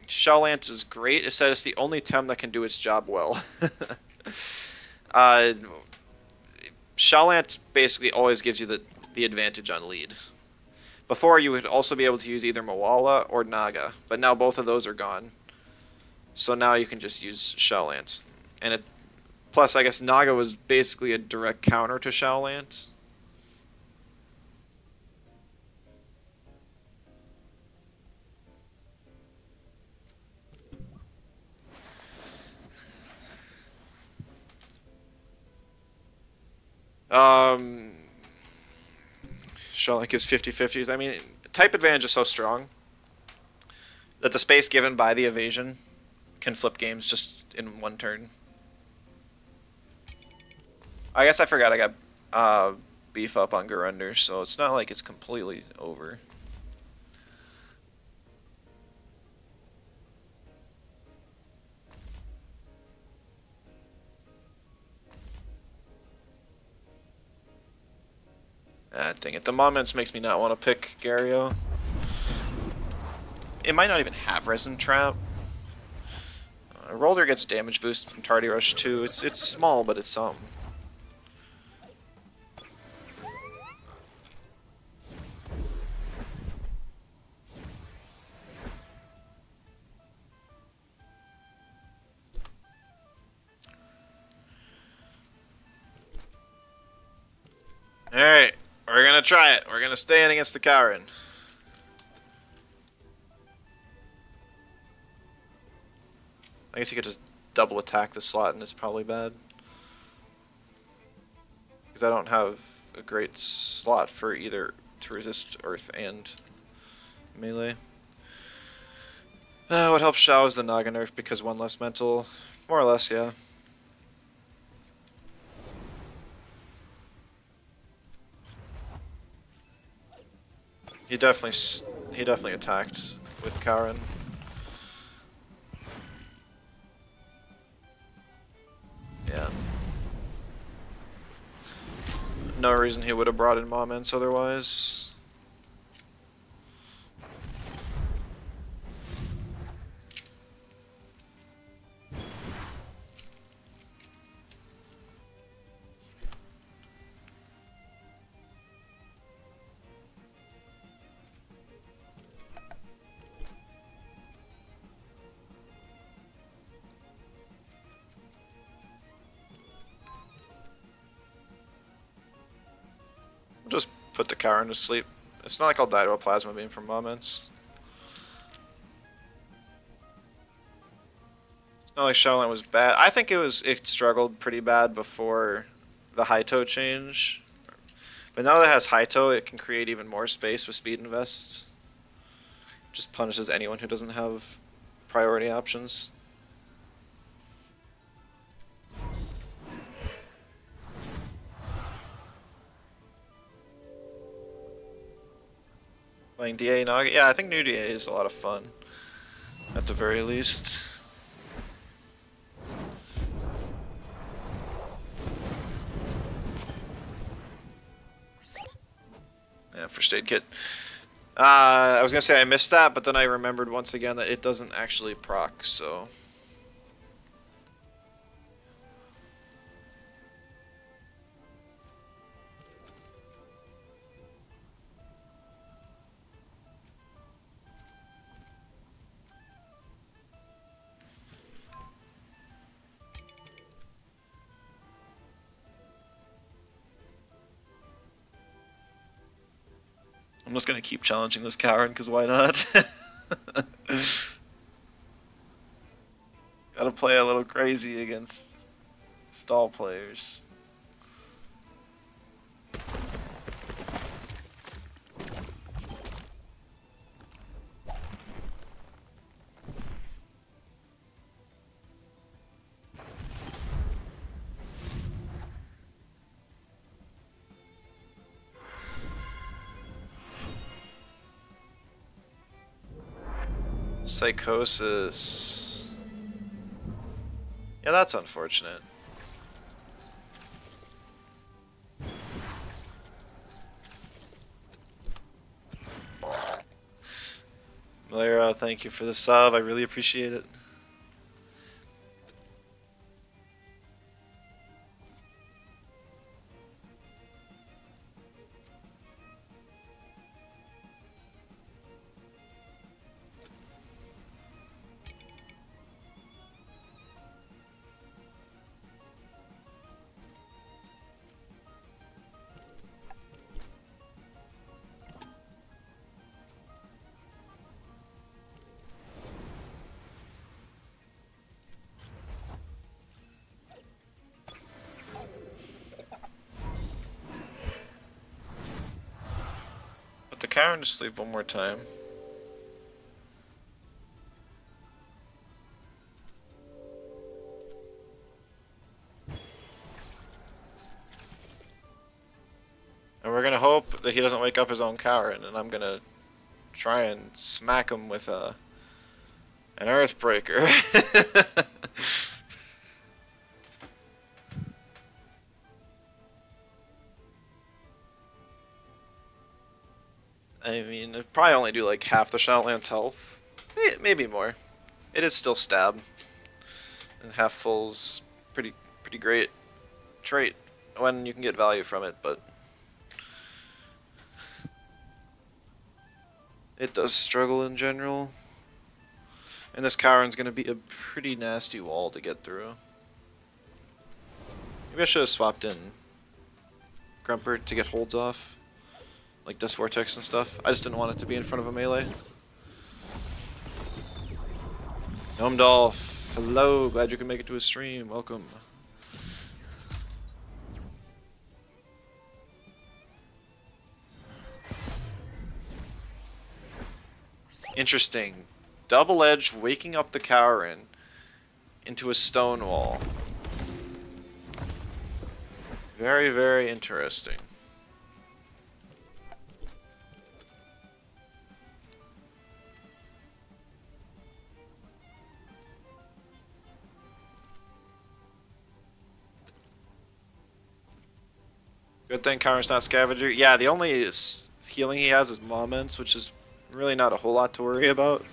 [SPEAKER 1] Shaolant is great, it's that it's the only Tem that can do its job well. Shaolant basically always gives you the advantage on lead. Before, you would also be able to use either Moala or Naga, but now both of those are gone. So now you can just use Shaolant. And plus, I guess Naga was basically a direct counter to Shaolant. Shaolant gives 50-50s. I mean, type advantage is so strong that the space given by the evasion can flip games just in one turn. I guess I forgot I got beef up on Garunder, so it's not like it's completely over. Ah, dang it. The Moments makes me not want to pick Gario. It might not even have Resin Trap. Rolder gets damage boost from Tardy Rush too. It's small, but it's something. Alright, we're gonna try it. We're gonna stay in against the Kaurin. I guess you could just double attack the slot and it's probably bad. Because I don't have a great slot for either to resist Earth and melee. What helps Shao is the Naga nerf because one less mental. More or less, yeah. He definitely attacked with Kaurin. Yeah. No reason he would have brought in Moments otherwise. Just put the Kaurin to sleep. It's not like I'll die to a Plasma Beam from Moments. It's not like Shaolant was bad. I think it struggled pretty bad before the Haito change. But now that it has Haito, it can create even more space with Speed Invests. Just punishes anyone who doesn't have priority options. Playing DA Naga? Yeah, I think new DA is a lot of fun. At the very least. Yeah, first aid kit. I was gonna say I missed that, but then I remembered once again that it doesn't actually proc, so... I'm just gonna keep challenging this Karen, because why not? Gotta play a little crazy against stall players. Psychosis. Yeah, that's unfortunate. Malera, thank you for the sub. I really appreciate it. Put the Karen to sleep one more time. And we're gonna hope that he doesn't wake up his own Karen, and I'm gonna try and smack him with an Earthbreaker. I mean, it'd probably only do like half the Shadowland's health. Maybe more. It is still stab. And half full's pretty great trait when you can get value from it, but it does struggle in general. And this Karen's gonna be a pretty nasty wall to get through. Maybe I should have swapped in Grumpert to get holds off. Like Dust Vortex and stuff. I just didn't want it to be in front of a melee. Gnomedolf, hello, glad you can make it to a stream. Welcome. Interesting. Double Edge waking up the Karen into a stone wall. Very, very interesting. Good thing Karen's not Scavenger. Yeah, the only healing he has is Moments, which is really not a whole lot to worry about.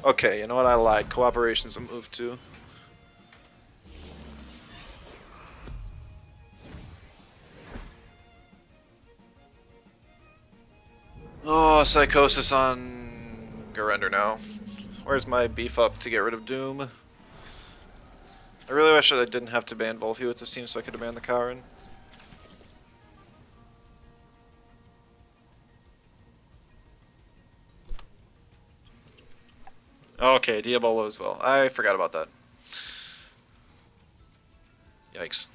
[SPEAKER 1] Okay, you know what, I lied. Cooperation's a move too. Oh, Psychosis on Garender now. Where's my beef up to get rid of Doom? I really wish I didn't have to ban Volfi with this team so I could have banned the Karen. Okay, Diabolo as well. I forgot about that. Yikes.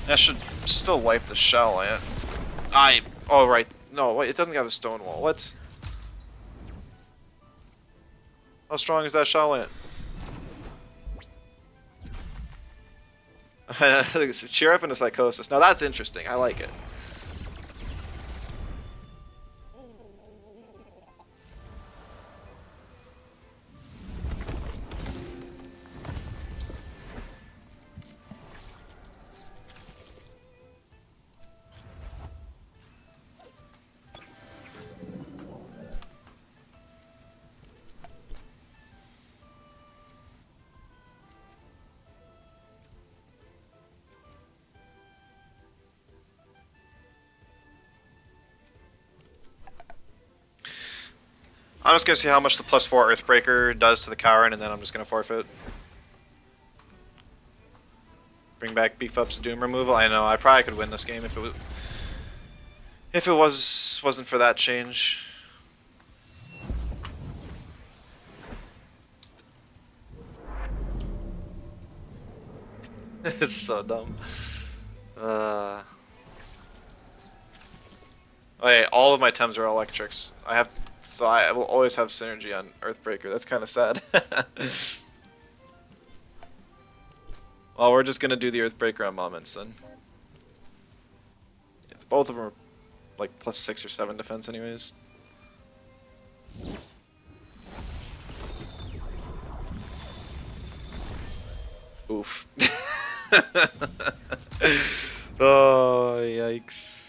[SPEAKER 1] That should still wipe the Shadowland. Oh right, no, wait, it doesn't have a stone wall. What? How strong is that Shadowland? Cheer up into Psychosis. Now that's interesting. I like it. I'm just gonna see how much the +4 Earthbreaker does to the Coward, and then I'm just gonna forfeit. Bring back Beef Up's Doom removal. I know, I probably could win this game if it wasn't for that change. It's so dumb. Okay, all of my Tems are electrics. So I will always have synergy on Earthbreaker. That's kind of sad. Well, we're just gonna do the Earthbreaker on moments then. Both of them are like +6 or 7 defense anyways. Oof. Oh, yikes.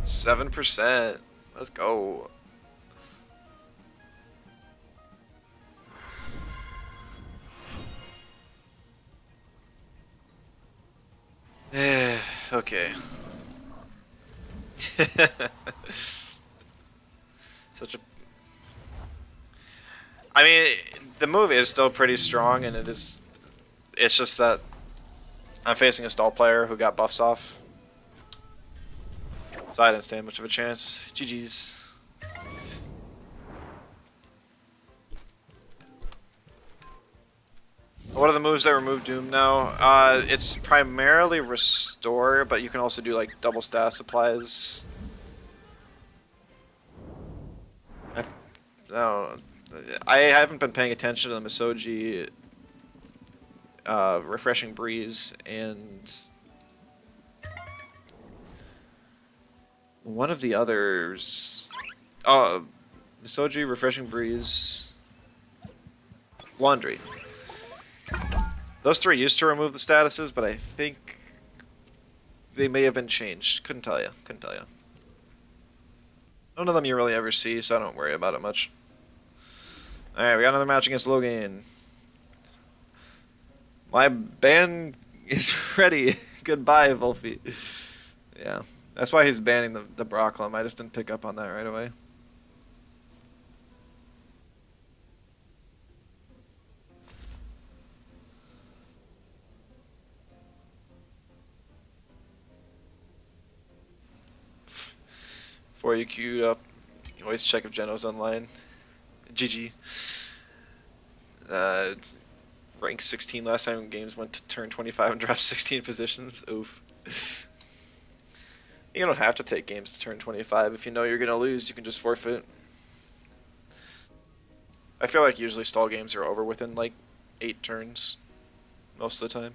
[SPEAKER 1] %. Let's go. Okay. Such a. I mean, the move is still pretty strong, and it's just that I'm facing a stall player who got buffs off, so I didn't stand much of a chance. GG's. What are the moves that remove Doom now? It's primarily restore, but you can also do like double status supplies. I haven't been paying attention to the Misoji, Refreshing Breeze, and one of the others. Oh, Misoji, Refreshing Breeze, Laundry. Those three used to remove the statuses, but I think they may have been changed. Couldn't tell you. Couldn't tell you. None of them you really ever see, so I don't worry about it much. Alright, we got another match against Logan. My ban is ready. Goodbye, Volfi. Yeah, that's why he's banning the Brocklum. I just didn't pick up on that right away. Before you queued up, you always check if Geno's online. GG. It's rank 16 last time games went to turn 25 and dropped 16 positions. Oof. You don't have to take games to turn 25. If you know you're going to lose, you can just forfeit. I feel like usually stall games are over within like 8 turns most of the time.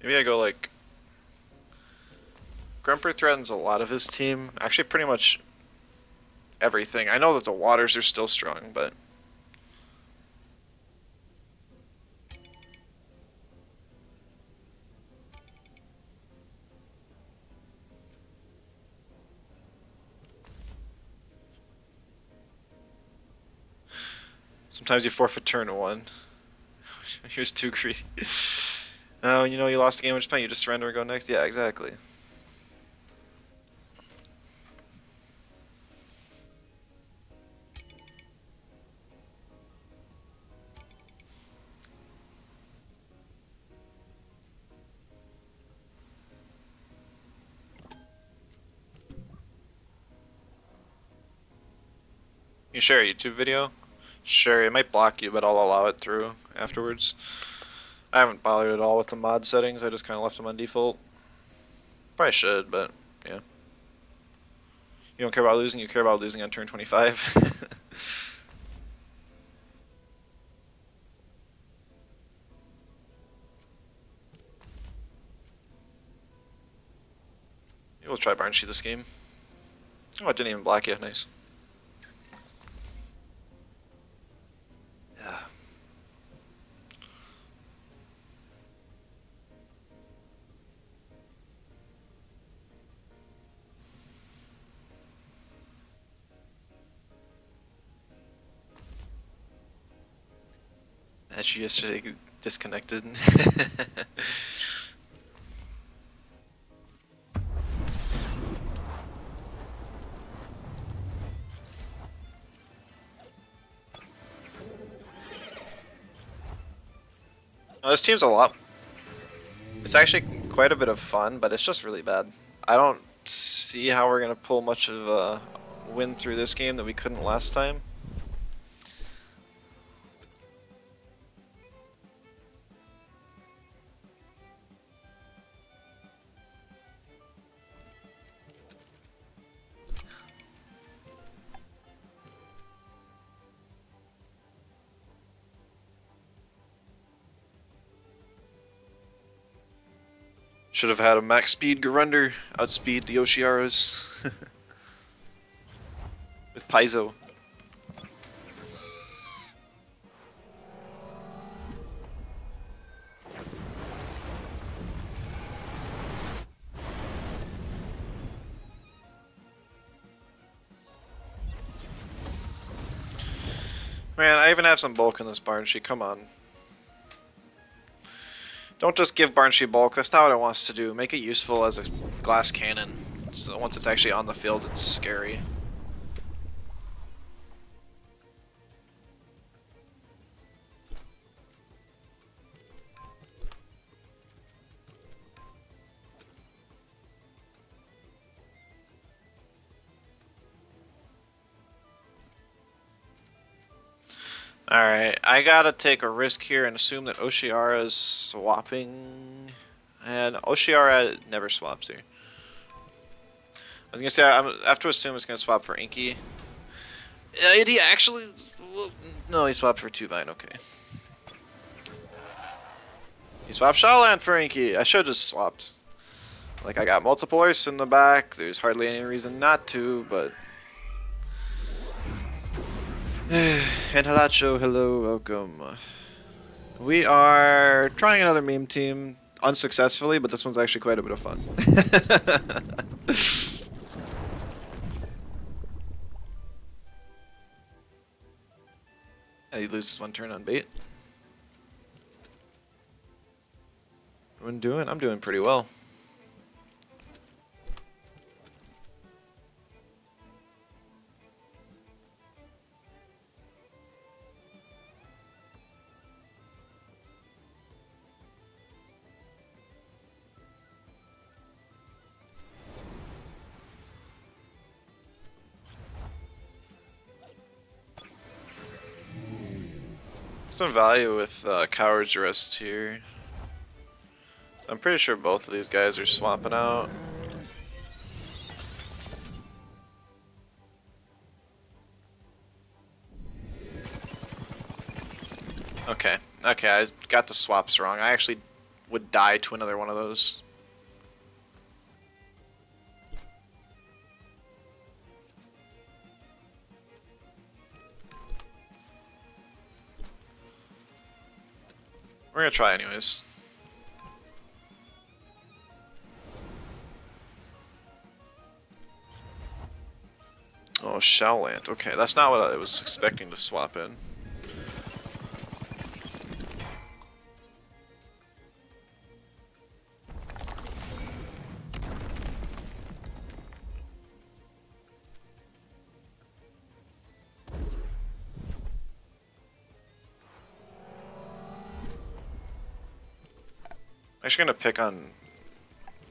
[SPEAKER 1] Maybe I go like... Grumper threatens a lot of his team. Actually, pretty much everything. I know that the waters are still strong, but... Sometimes you forfeit turn 1. Here's 2 greedy. Oh, you know you lost the game, which point you just surrender and go next? Yeah, exactly. You share a YouTube video? Sure, it might block you, but I'll allow it through afterwards. I haven't bothered at all with the mod settings, I just kind of left them on default. Probably should, but yeah. You don't care about losing, you care about losing on turn 25. We'll try Barnshy this game. Oh, it didn't even block you, nice. As she yesterday disconnected. No, this team's a lot. It's actually quite a bit of fun, but it's just really bad. I don't see how we're gonna pull much of a win through this game that we couldn't last time. Should have had a max speed Garunder outspeed the Oshiaras with Paizo. Man, I even have some bulk in this Barnshe, come on. Don't just give Barnshe bulk, that's not what it wants to do. Make it useful as a glass cannon. So once it's actually on the field, it's scary. Alright, I gotta take a risk here and assume that Oshiara is swapping. And Oshiara never swaps here. I was gonna say, I have to assume it's gonna swap for Inky. Did he actually? Well, no, he swapped for 2 Vine, okay. He swapped Shawland for Inky. I should have just swapped. Like, I got multiple Earths in the back. There's hardly any reason not to, but. And Halacho, hello, welcome. We are trying another meme team unsuccessfully, but this one's actually quite a bit of fun. Yeah, he loses 1 turn on bait. I'm doing pretty well. Some value with Coward's Rest here. I'm pretty sure both of these guys are swapping out. Okay, I got the swaps wrong. I actually would die to another one of those. We're gonna try anyways. Oh, Showland. Okay, that's not what I was expecting to swap in. I'm actually gonna pick on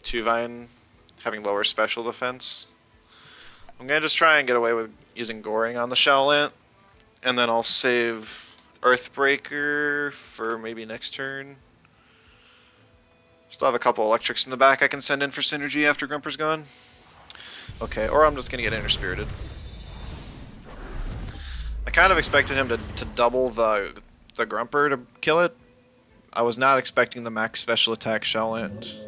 [SPEAKER 1] 2 Vine having lower special defense. I'm gonna just try and get away with using Goring on the Showland, and then I'll save Earthbreaker for maybe next turn. Still have a couple electrics in the back I can send in for synergy after Grumper's gone. Okay, or I'm just gonna get Interspirited. I kind of expected him to double the Grumper to kill it. I was not expecting the max special attack Showland.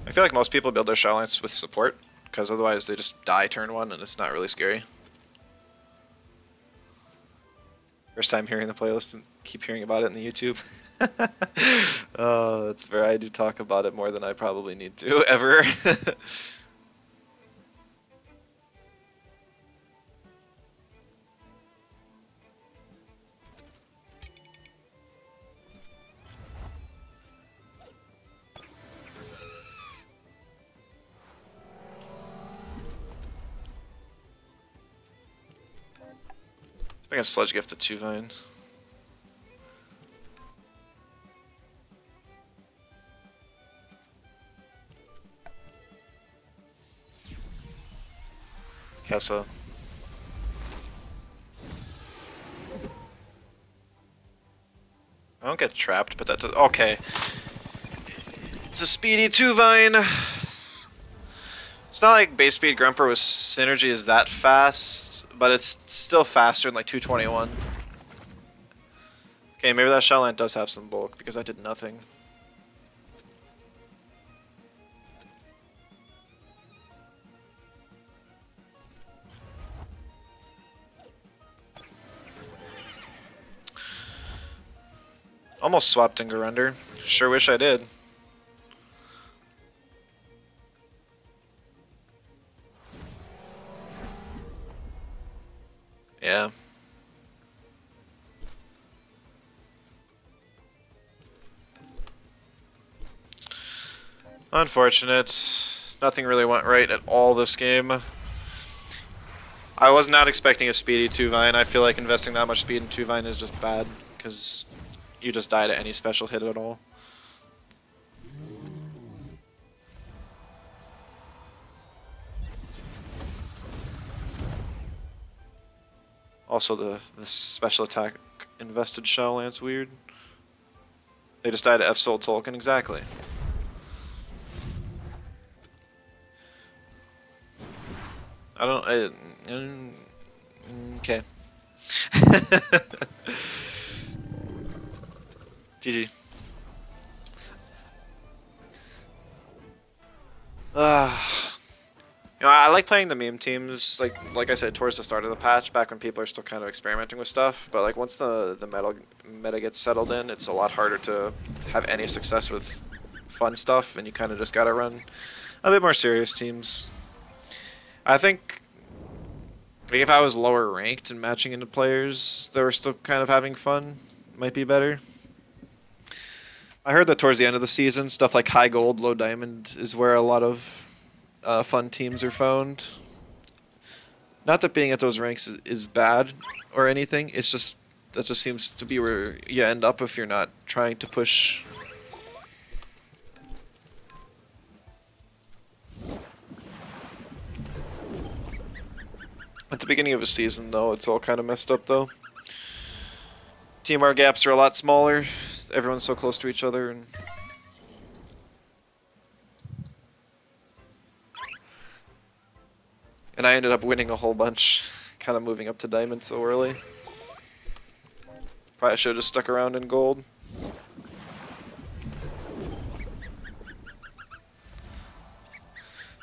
[SPEAKER 1] I feel like most people build their Showlands with support, because otherwise they just die turn 1 and it's not really scary. First time hearing the playlist and keep hearing about it in the YouTube. Oh, that's fair. I do talk about it more than I probably need to ever. I think a Sludge Gift to 2 Vine. Kessa. I don't get trapped, but that does. Okay. It's a speedy 2 Vine. It's not like base speed Grumper with synergy is that fast, but it's still faster than like 221. Okay, maybe that Shellland does have some bulk because I did nothing. Almost swapped in Garender. Sure wish I did. Yeah. Unfortunate. Nothing really went right at all this game. I was not expecting a speedy 2 Vine. I feel like investing that much speed in 2 Vine is just bad because you just die to any special hit at all. Also, the special attack invested Shellland's weird. They just died to F-Soul Tolkien, exactly. I don't. Okay. GG. You know, I like playing the meme teams, like I said, towards the start of the patch, back when people are still kind of experimenting with stuff. But like once the meta gets settled in, it's a lot harder to have any success with fun stuff, and you kind of just gotta run a bit more serious teams. I think if I was lower ranked and matching into players that were still kind of having fun, might be better. I heard that towards the end of the season, stuff like high gold, low diamond is where a lot of fun teams are found. Not that being at those ranks is bad or anything. It's just that just seems to be where you end up if you're not trying to push. At the beginning of a season, though, it's all kind of messed up, though. TMR gaps are a lot smaller. Everyone's so close to each other, and I ended up winning a whole bunch, kind of moving up to diamond so early. Probably should have just stuck around in gold.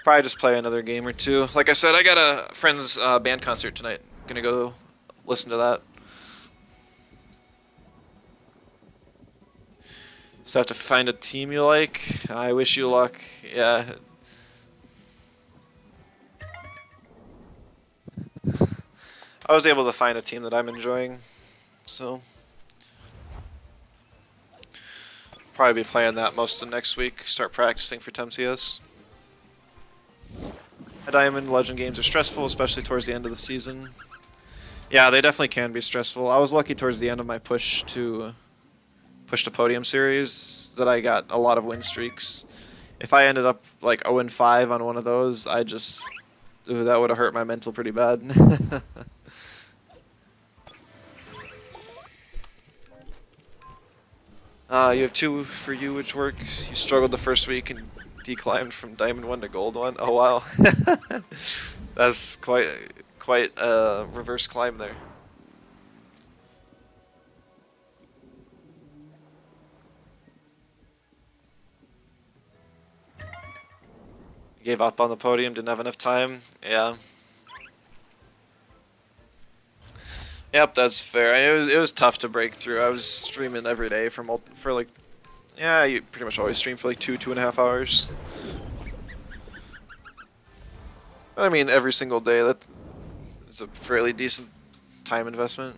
[SPEAKER 1] Probably just play another game or two. Like I said, I got a friend's band concert tonight. Gonna go listen to that. So have to find a team you like. I wish you luck. Yeah. I was able to find a team that I'm enjoying, so probably be playing that most of next week. Start practicing for TemTS. Diamond Legend games are stressful, especially towards the end of the season. Yeah, they definitely can be stressful. I was lucky towards the end of my push to podium series that I got a lot of win streaks. If I ended up like 0-5 on one of those, I just that would have hurt my mental pretty bad. You have 2 for you, which work. You struggled the first week and declimbed from Diamond 1 to Gold 1. Oh wow, that's quite a reverse climb there. Gave up on the podium, didn't have enough time. Yeah. Yep, that's fair. It was tough to break through. I was streaming every day for like, yeah, you pretty much always stream for like 2.5 hours. But I mean, every single day, that is a fairly decent time investment.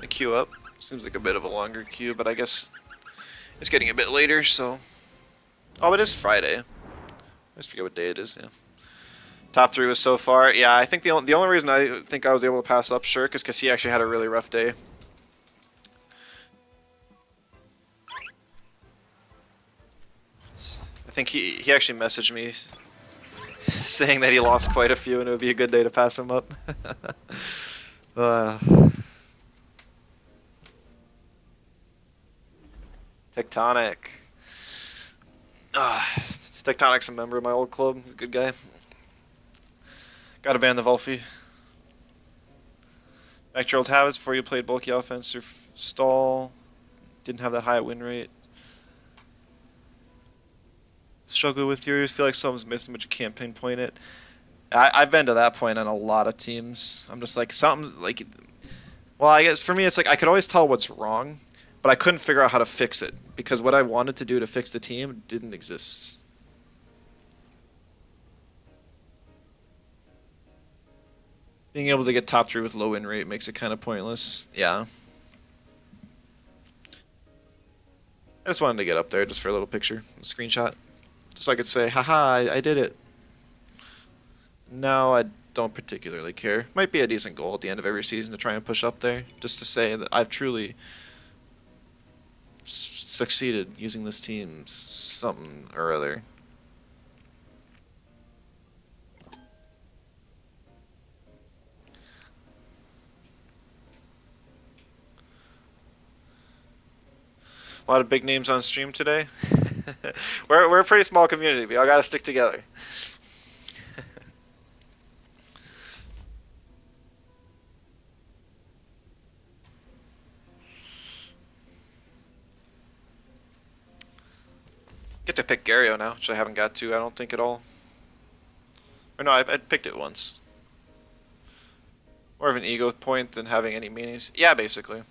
[SPEAKER 1] The queue up. Seems like a bit of a longer queue, but I guess it's getting a bit later, so... Oh, it is Friday. I just forget what day it is, yeah. Top 3 was so far. Yeah, I think the only reason I think I was able to pass up Shirk is because he actually had a really rough day. I think he actually messaged me saying that he lost quite a few and it would be a good day to pass him up. Tectonic. Tectonic's a member of my old club. He's a good guy. Gotta ban the Volfi. Back to your old habits before you played bulky offense or stall. Didn't have that high win rate. Struggle with yours. Feel like something's missing but you can't pinpoint it. I've been to that point on a lot of teams. I'm just like, something like... Well, I guess for me it's like I could always tell what's wrong, but I couldn't figure out how to fix it because what I wanted to do to fix the team didn't exist. Being able to get top 3 with low win rate makes it kind of pointless. Yeah. I just wanted to get up there just for a little picture, a screenshot. Just so I could say, haha, I did it. No, I don't particularly care. Might be a decent goal at the end of every season to try and push up there, just to say that I've truly succeeded using this team something or other. A lot of big names on stream today. We're a pretty small community. We all gotta stick together. Get to pick Gario now, which I haven't got to, I don't think at all. Or no, I'd picked it once. More of an ego point than having any meanings. Yeah, basically.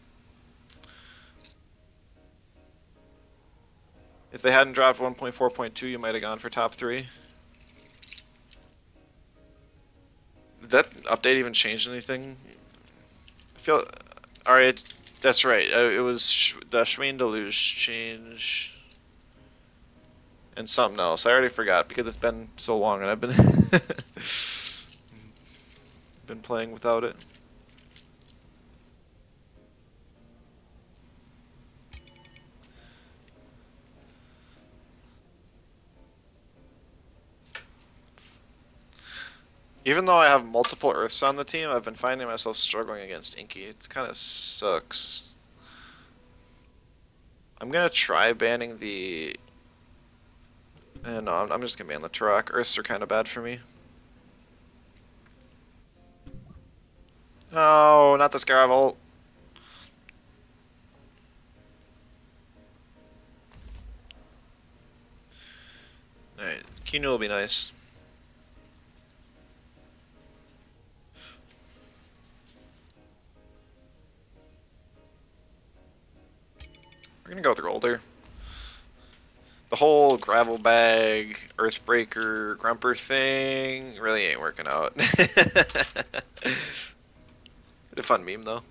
[SPEAKER 1] If they hadn't dropped 1.4.2, you might have gone for top 3. Did that update even change anything? I feel... Alright, that's right. It was the Schwain Deluge change... And something else. I already forgot because it's been so long and I've been... been playing without it. Even though I have multiple Earths on the team, I've been finding myself struggling against Inky. It kind of sucks. I'm gonna try banning the... no, I'm just gonna ban the Turok. Earths are kind of bad for me. No, not the Scaravolt. Alright, Kinu will be nice. We're gonna go with Rolder. The whole gravel bag, Earthbreaker, Grumper thing really ain't working out. It's a fun meme though.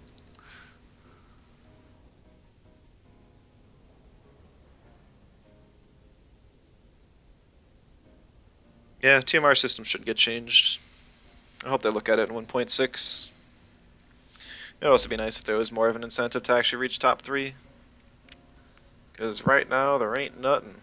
[SPEAKER 1] Yeah, TMR system should get changed. I hope they look at it in 1.6. It would also be nice if there was more of an incentive to actually reach top 3. Because right now, there ain't nothing.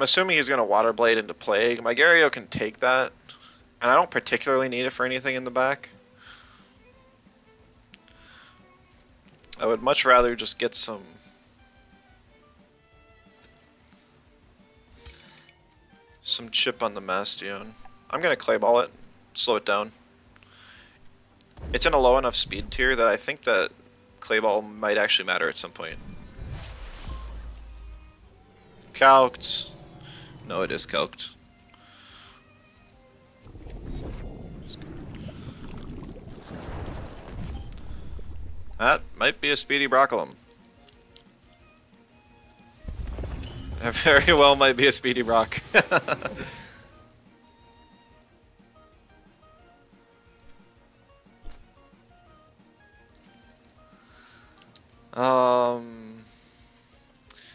[SPEAKER 1] I'm assuming he's going to Water Blade into Plague. My Gario can take that, and I don't particularly need it for anything in the back. I would much rather just get some chip on the Bastion. I'm going to Clay Ball it, slow it down. It's in a low enough speed tier that I think that Clay Ball might actually matter at some point. Calced. No, it is calced. That might be a speedy Broccolum. That very well might be a speedy Brock.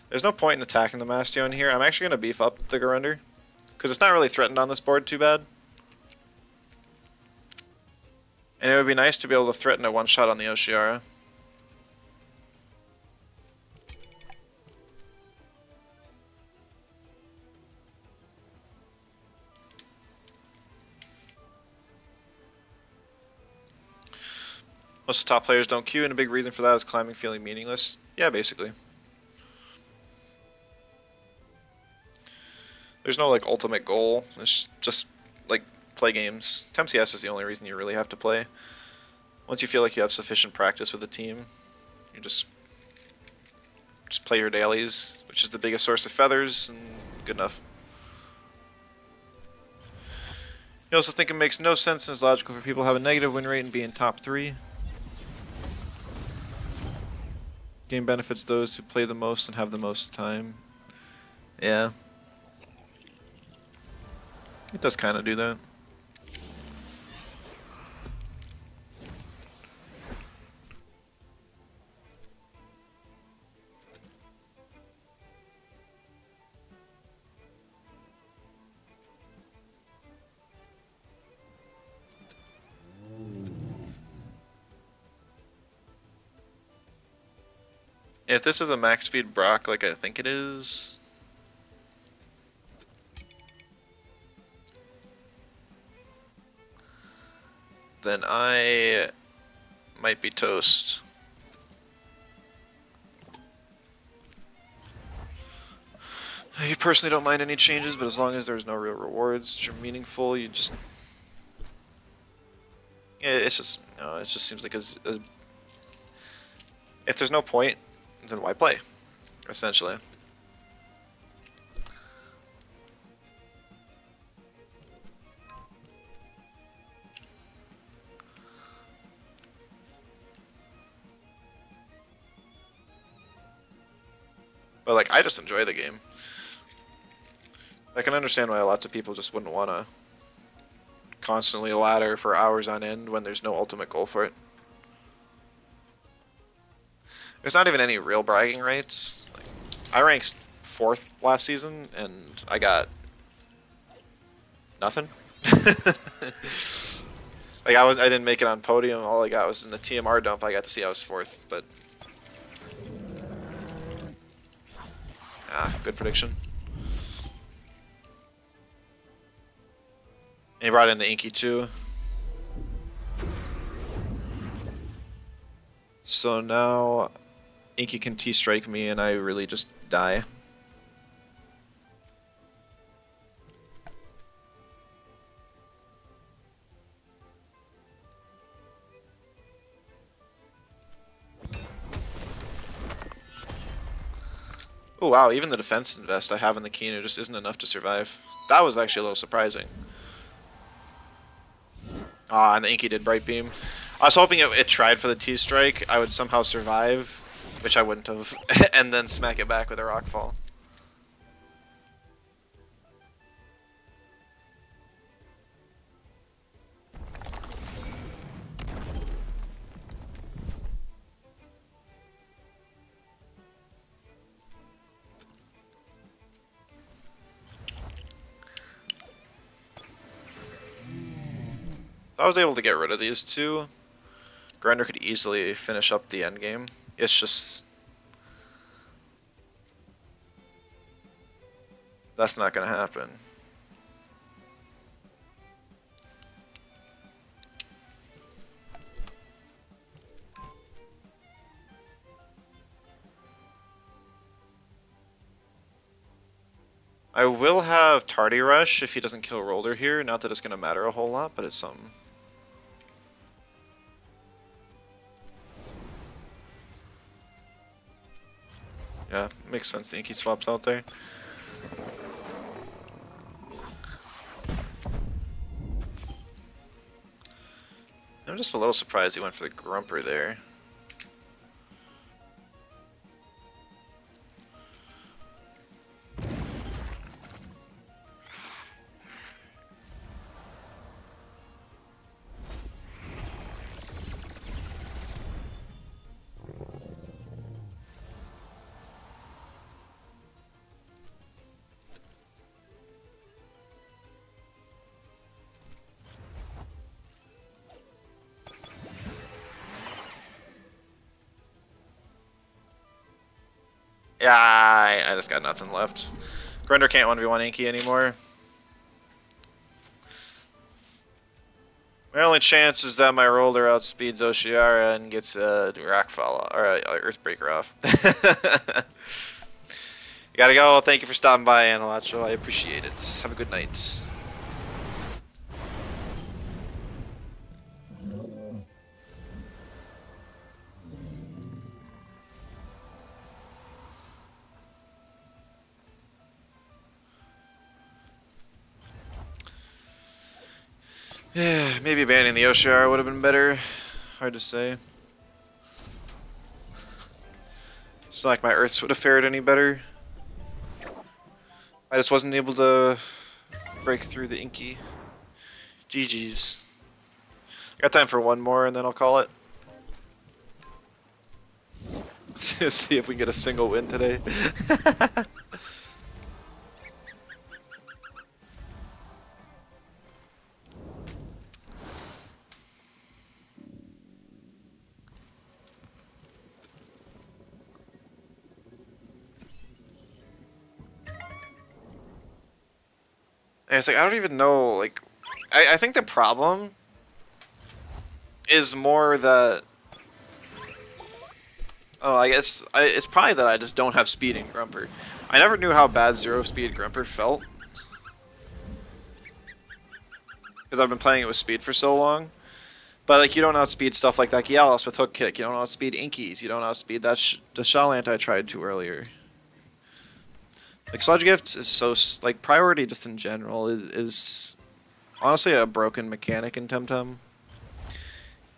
[SPEAKER 1] There's no point in attacking the Bastion here. I'm actually going to beef up the Garunder, because it's not really threatened on this board too bad. And it would be nice to be able to threaten a one-shot on the Oshiara. Most of the top players don't queue, and a big reason for that is climbing feeling meaningless. Yeah, basically. There's no like ultimate goal. It's just like play games. TemCS is the only reason you really have to play. Once you feel like you have sufficient practice with the team, you just play your dailies, which is the biggest source of feathers, and good enough. You also think it makes no sense and is logical for people to have a negative win rate and be in top 3. Game benefits those who play the most and have the most time. Yeah. It does kind of do that. If this is a max speed Brock like I think it is, then I might be toast. I personally don't mind any changes, but as long as there's no real rewards which are meaningful, you just... Yeah, it's just... No, it just seems like if there's no point, then why play? Essentially. But like, I just enjoy the game. I can understand why lots of people just wouldn't want to constantly ladder for hours on end when there's no ultimate goal for it. There's not even any real bragging rights. Like, I ranked 4th last season and I got nothing. Like I didn't make it on podium. All I got was in the TMR dump. I got to see I was 4th, but good prediction. And he brought in the Inky too. So now Inky can T-strike me and I really just die. Oh wow, even the defense invest I have in the Kino just isn't enough to survive. That was actually a little surprising. Ah, and the Inky did Bright Beam. I was hoping it tried for the T-strike, I would somehow survive, which I wouldn't have, and then smack it back with a Rockfall. If I was able to get rid of these two, Grinder could easily finish up the end game. It's just... That's not going to happen. I will have Tardy Rush if he doesn't kill Roller here. Not that it's going to matter a whole lot, but it's something. Yeah, makes sense. The Inky swaps out there. I'm just a little surprised he went for the Grumper there. Yeah, I just got nothing left. Grinder can't 1v1 Inky anymore. My only chance is that my Roller outspeeds Oshiara and gets a Rockfall or a Earthbreaker off. You gotta go. Thank you for stopping by, Analacho. I appreciate it. Have a good night. Yeah, maybe banning the Oshiara would have been better. Hard to say. It's not like my Earths would have fared any better. I just wasn't able to break through the Inky. GG's. Got time for one more and then I'll call it. See if we can get a single win today. And it's like, I don't even know, like, I think the problem is more that, oh, I guess, it's probably that I just don't have speed in Grumper. I never knew how bad 0-speed Grumper felt. Because I've been playing it with speed for so long. But, like, you don't outspeed stuff like that Gialos with Hook Kick. You don't outspeed Inkies. You don't outspeed that the Shallant I tried to earlier. Like, Sludge Gifts is so, like, priority just in general is honestly a broken mechanic in Temtem.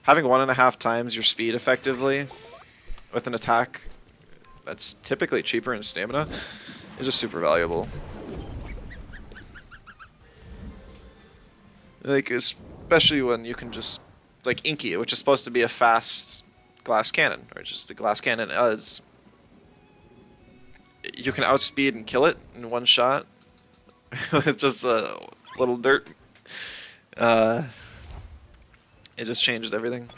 [SPEAKER 1] Having 1.5 times your speed effectively with an attack that's typically cheaper in stamina is just super valuable. Like, especially when you can just, like, Inky, which is supposed to be a fast glass cannon, or just a glass cannon, you can outspeed and kill it in one shot with just a little dirt. It just changes everything.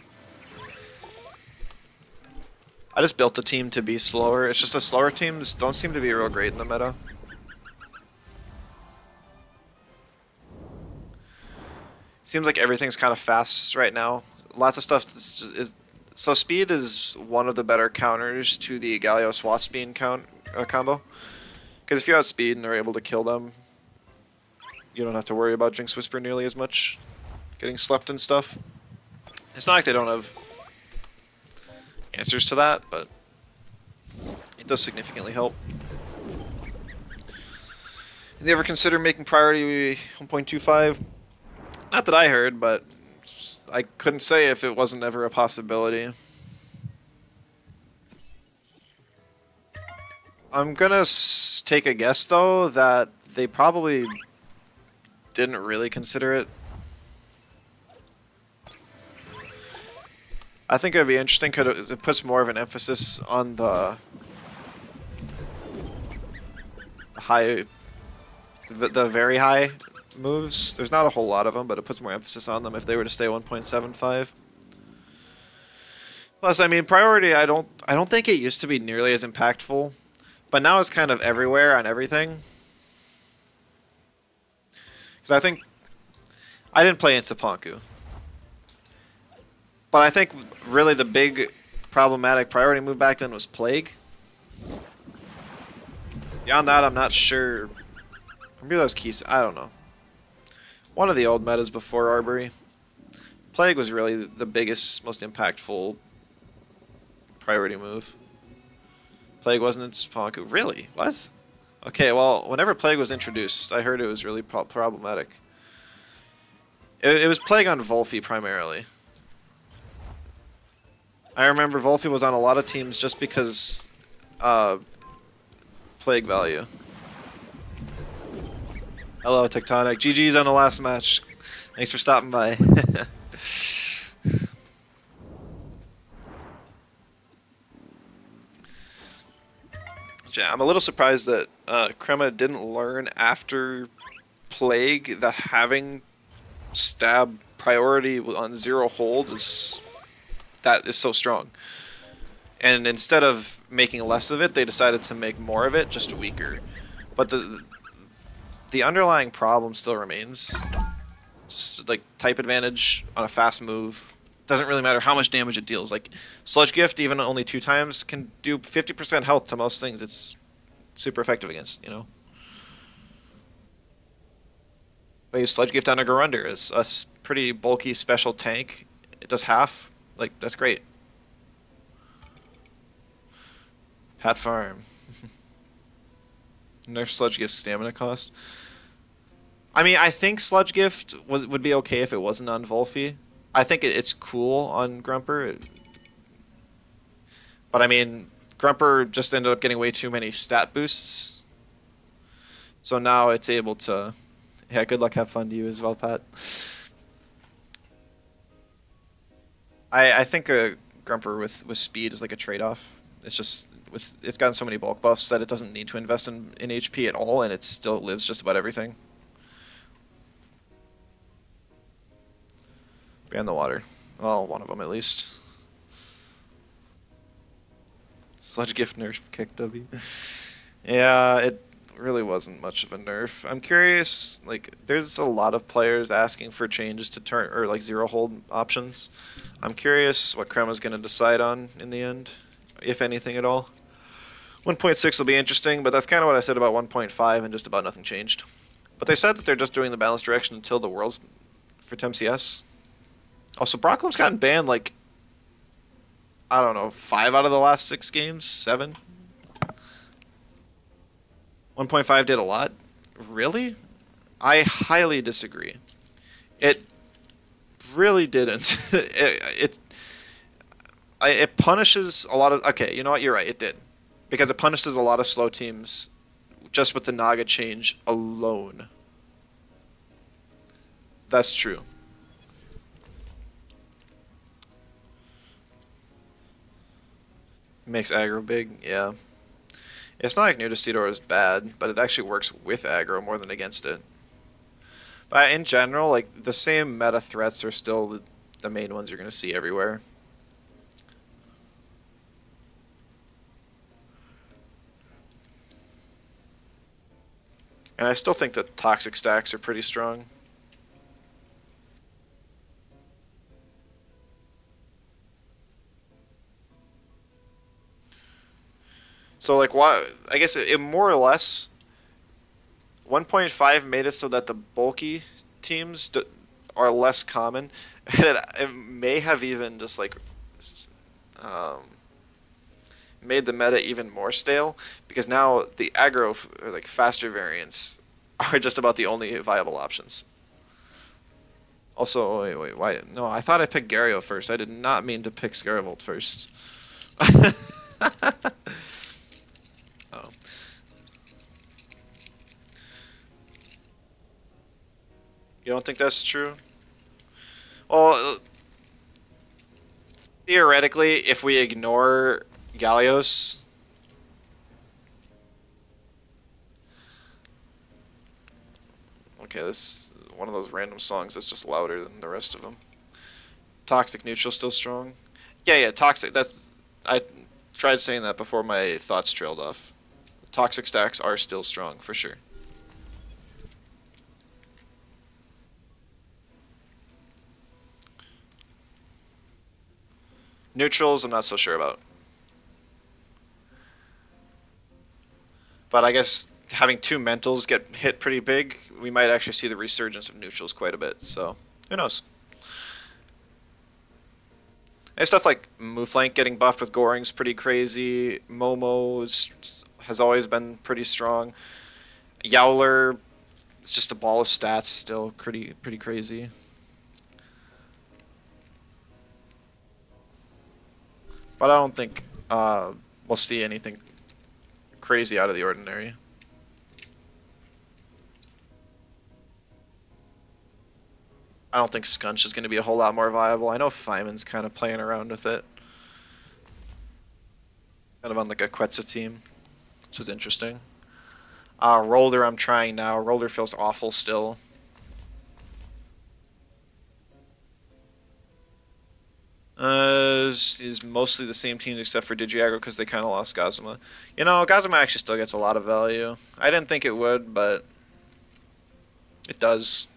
[SPEAKER 1] I just built the team to be slower. It's just the slower teams don't seem to be real great in the meta. Seems like everything's kind of fast right now. Lots of stuff is so speed is one of the better counters to the Galio Wasp Bean combo. Because if you outspeed and are able to kill them, you don't have to worry about Jinx Whisper nearly as much. Getting slept and stuff. It's not like they don't have answers to that, but it does significantly help. Did you ever consider making priority 1.25? Not that I heard, but I couldn't say if it wasn't ever a possibility. I'm gonna take a guess, though, that they probably didn't really consider it. I think it would be interesting because it puts more of an emphasis on the very high moves. There's not a whole lot of them, but it puts more emphasis on them if they were to stay 1.75. Plus, I mean, priority, I don't think it used to be nearly as impactful, but now it's kind of everywhere on everything. Because I think I didn't play into Ponku, but I think really the big problematic priority move back then was Plague. Beyond that, I'm not sure. Maybe that was Keys. I don't know. One of the old metas before Arbory. Plague was really the biggest, most impactful priority move. Plague wasn't in Ponku. Really? What? Okay, well, whenever Plague was introduced, I heard it was really problematic. It was Plague on Volphy primarily. I remember Volphy was on a lot of teams just because Plague value. Hello, Tectonic. GG's on the last match. Thanks for stopping by. Yeah, I'm a little surprised that Crema didn't learn after Plague that having stab priority on 0 hold is so strong. And instead of making less of it, they decided to make more of it, just weaker. But the underlying problem still remains. Just like type advantage on a fast move. Doesn't really matter how much damage it deals. Like Sludge Gift, even only 2 times, can do 50% health to most things. It's super effective against, you know. I use Sludge Gift on a Garunder. It's a pretty bulky special tank. It does half. Like, that's great. Hat Farm. Nerf Sludge Gift stamina cost. I mean, I think Sludge Gift would be okay if it wasn't on Volphy. I think it's cool on Grumper. But I mean, Grumper just ended up getting way too many stat boosts. So now it's able to... Yeah, good luck, have fun to you as well, Pat. I think a Grumper with speed is like a trade-off. It's just... it's gotten so many bulk buffs that it doesn't need to invest in HP at all, and it still lives just about everything. Ban the water. Well, one of them at least. Sludge Gift nerf kick W. Yeah, it really wasn't much of a nerf. I'm curious, like, there's a lot of players asking for changes to turn, or like 0 hold options. I'm curious what Crema's going to decide on in the end, if anything at all. 1.6 will be interesting, but that's kind of what I said about 1.5, and just about nothing changed. But they said that they're just doing the balance direction until the Worlds for TemCS. Also, Brocklem's gotten banned, like, I don't know, 5 out of the last 6 games? 7? 1.5 did a lot? Really? I highly disagree. It really didn't. It punishes a lot of... Okay, you know what? You're right, it did. Because it punishes a lot of slow teams just with the Naga change alone. That's true. Makes aggro big, yeah. It's not like Nudicedor is bad, but it actually works with aggro more than against it. But in general, like, the same meta threats are still the main ones you're going to see everywhere. And I still think that toxic stacks are pretty strong. So, like, why? I guess it more or less 1.5 made it so that the bulky teams are less common, and it may have even just like made the meta even more stale, because now the aggro or like faster variants are just about the only viable options. Also, wait, why? No, I thought I picked Gario first. I did not mean to pick Scaravolt first. Oh. You don't think that's true? Well, theoretically, if we ignore Gallios, okay, this is one of those random songs that's just louder than the rest of them. Toxic neutral still strong? Yeah, toxic. I tried saying that before my thoughts trailed off. Toxic stacks are still strong for sure. Neutrals, I'm not so sure about. But I guess having 2 mentals get hit pretty big, we might actually see the resurgence of neutrals quite a bit. So, who knows? And stuff like Mooflank getting buffed with Goring's pretty crazy. Momo has always been pretty strong. Yowler, it's just a ball of stats, still pretty crazy. But I don't think we'll see anything crazy out of the ordinary. I don't think Skunch is going to be a whole lot more viable. I know Feynman's kind of playing around with it. Kind of on like a Quetzal team, which is interesting. Roller I'm trying now. Roller feels awful still. Is mostly the same teams except for Digiago because they kind of lost Gazuma. You know, Gazuma actually still gets a lot of value. I didn't think it would, but it does.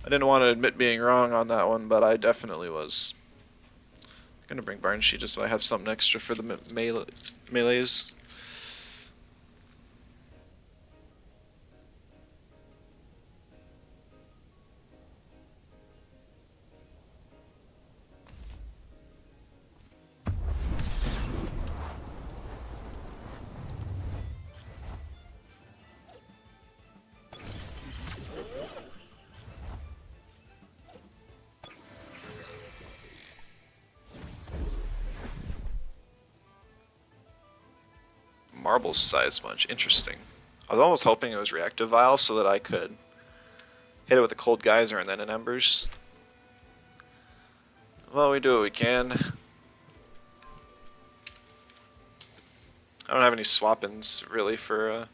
[SPEAKER 1] I didn't want to admit being wrong on that one, but I definitely was. I'm gonna bring Barnshee just so I have something extra for the melees. Marble size munch, interesting. I was almost hoping it was reactive vial so that I could hit it with a cold geyser and then an embers. Well, we do what we can. I don't have any swap-ins really for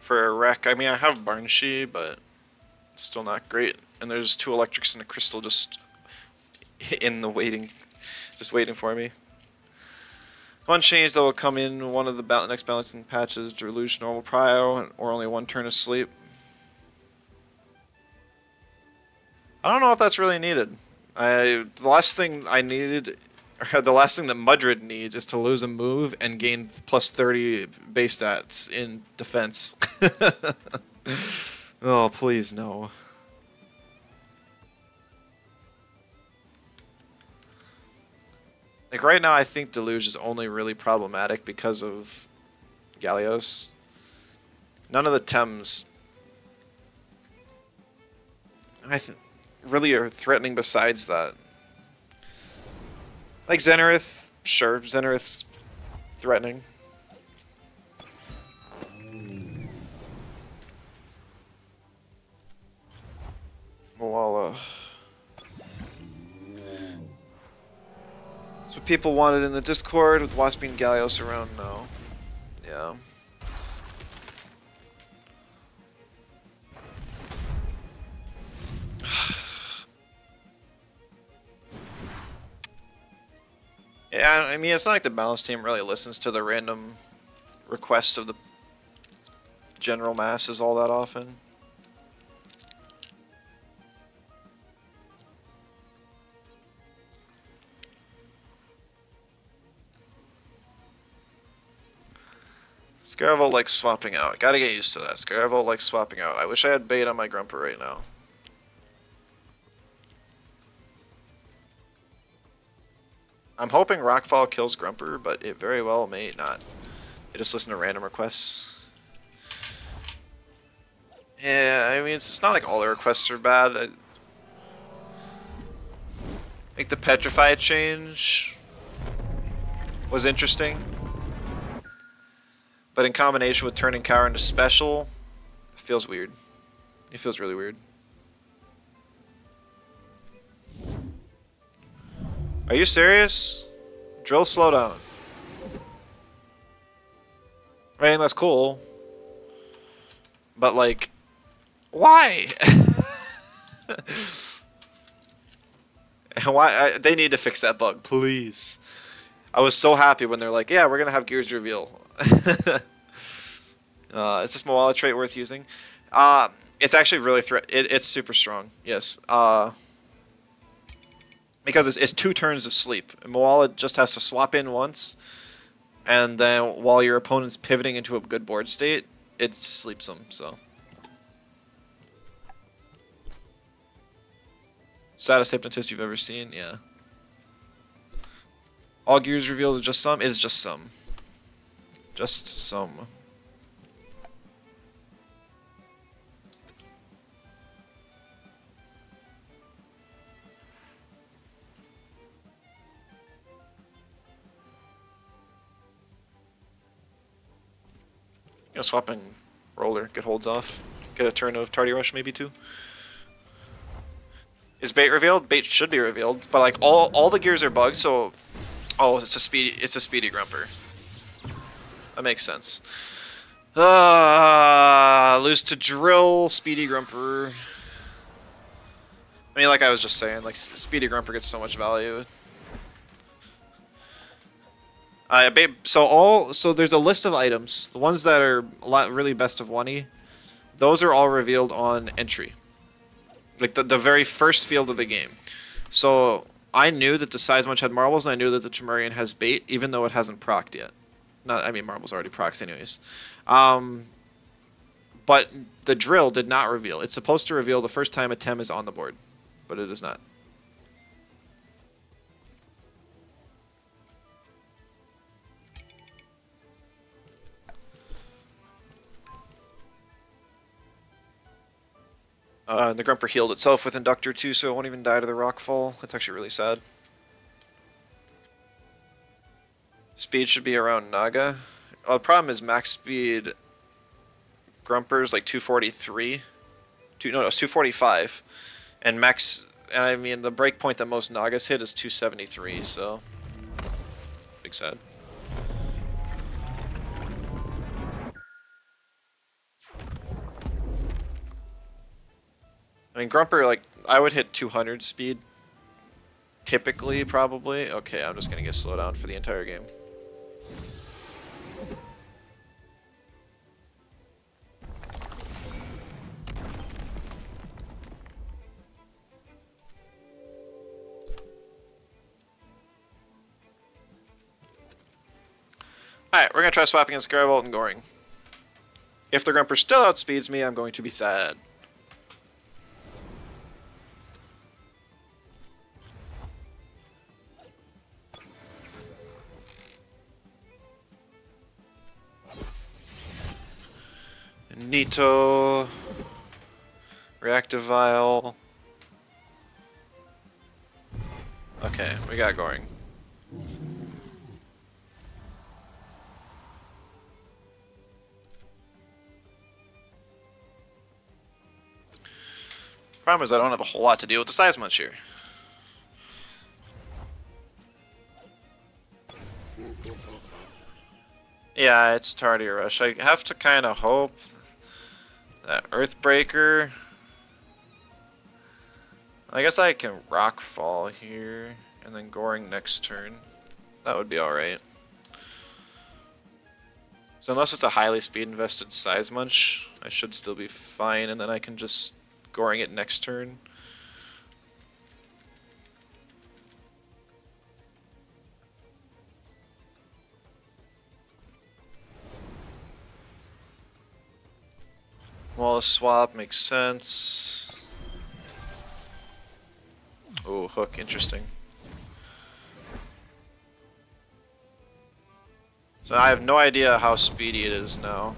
[SPEAKER 1] a wreck. I mean, I have Barnshee, but it's still not great. And there's 2 electrics and a crystal just in the waiting, just waiting for me. One change that will come in one of the next balancing patches: Deluge normal prio, or only 1 turn of sleep. I don't know if that's really needed. The last thing I needed, or the last thing that Mudrid needs, is to lose a move and gain plus 30 base stats in defense. Oh, please no. Like right now, I think Deluge is only really problematic because of Gallios. None of the Tems really are threatening besides that. Like Zenarith, sure, Zenarith's threatening. Malala. That's what people wanted in the Discord with Waspy and Gallios around now. Yeah. Yeah, I mean, it's not like the balance team really listens to the random requests of the general masses all that often. Scaravolt likes swapping out. Gotta get used to that. Scaravolt likes swapping out. I wish I had bait on my Grumper right now. I'm hoping Rockfall kills Grumper, but it very well may not. They just listen to random requests. Yeah, I mean, it's not like all the requests are bad. Like the Petrify change was interesting. But in combination with turning Cower into special, it feels weird. It feels really weird. Are you serious? Drill slowdown. I mean, that's cool. But, like, why? Why? They need to fix that bug, please. I was so happy when they're like, yeah, we're going to have Gears reveal. Is this Moala trait worth using? It's actually really it's super strong. Yes. Because it's 2 turns of sleep. Moala just has to swap in once, and then while your opponent's pivoting into a good board state, it sleeps them. So. Saddest hypnotist you've ever seen? Yeah. All gears revealed is just some? It is just some. Just some. Swapping roller, get holds off. Get a turn of tardy rush maybe too. Is bait revealed? Bait should be revealed, but like all the gears are bugged, so it's a speedy grumper. That makes sense. Lose to drill, speedy grumper. I mean, like I was just saying, like speedy grumper gets so much value. So there's a list of items. The ones that are really best of 1E, those are all revealed on entry. Like the very first field of the game. So I knew that the Size Munch had marbles, and I knew that the Tremorian has bait, even though it hasn't procced yet. I mean, marbles already procced anyways. But the drill did not reveal. It's supposed to reveal the first time a Tem is on the board, but it is not. The Grumper healed itself with Inductor too, so it won't even die to the Rockfall. That's actually really sad. Speed should be around Naga. The problem is max speed Grumper's like 243. No, it's 245. And I mean, the breakpoint that most Nagas hit is 273, so... Big sad. I mean, Grumper, like, I would hit 200 speed. Typically, probably. Okay, I'm just gonna get slowed down for the entire game. Alright, we're gonna try swapping against Garavolt and Goring. If the Grumper still outspeeds me, I'm going to be sad. Nito, Reactive Vial. Okay, we got Goring. Problem is I don't have a whole lot to deal with the Size Munch here. Yeah, it's Tardy Rush. I have to kind of hope that Earthbreaker... I guess I can Rockfall here, and then Goring next turn. That would be alright. So unless it's a highly speed invested Size Munch, I should still be fine, and then I can just Goring it next turn. Wallace swap makes sense. Oh, hook, interesting. So I have no idea how speedy it is now,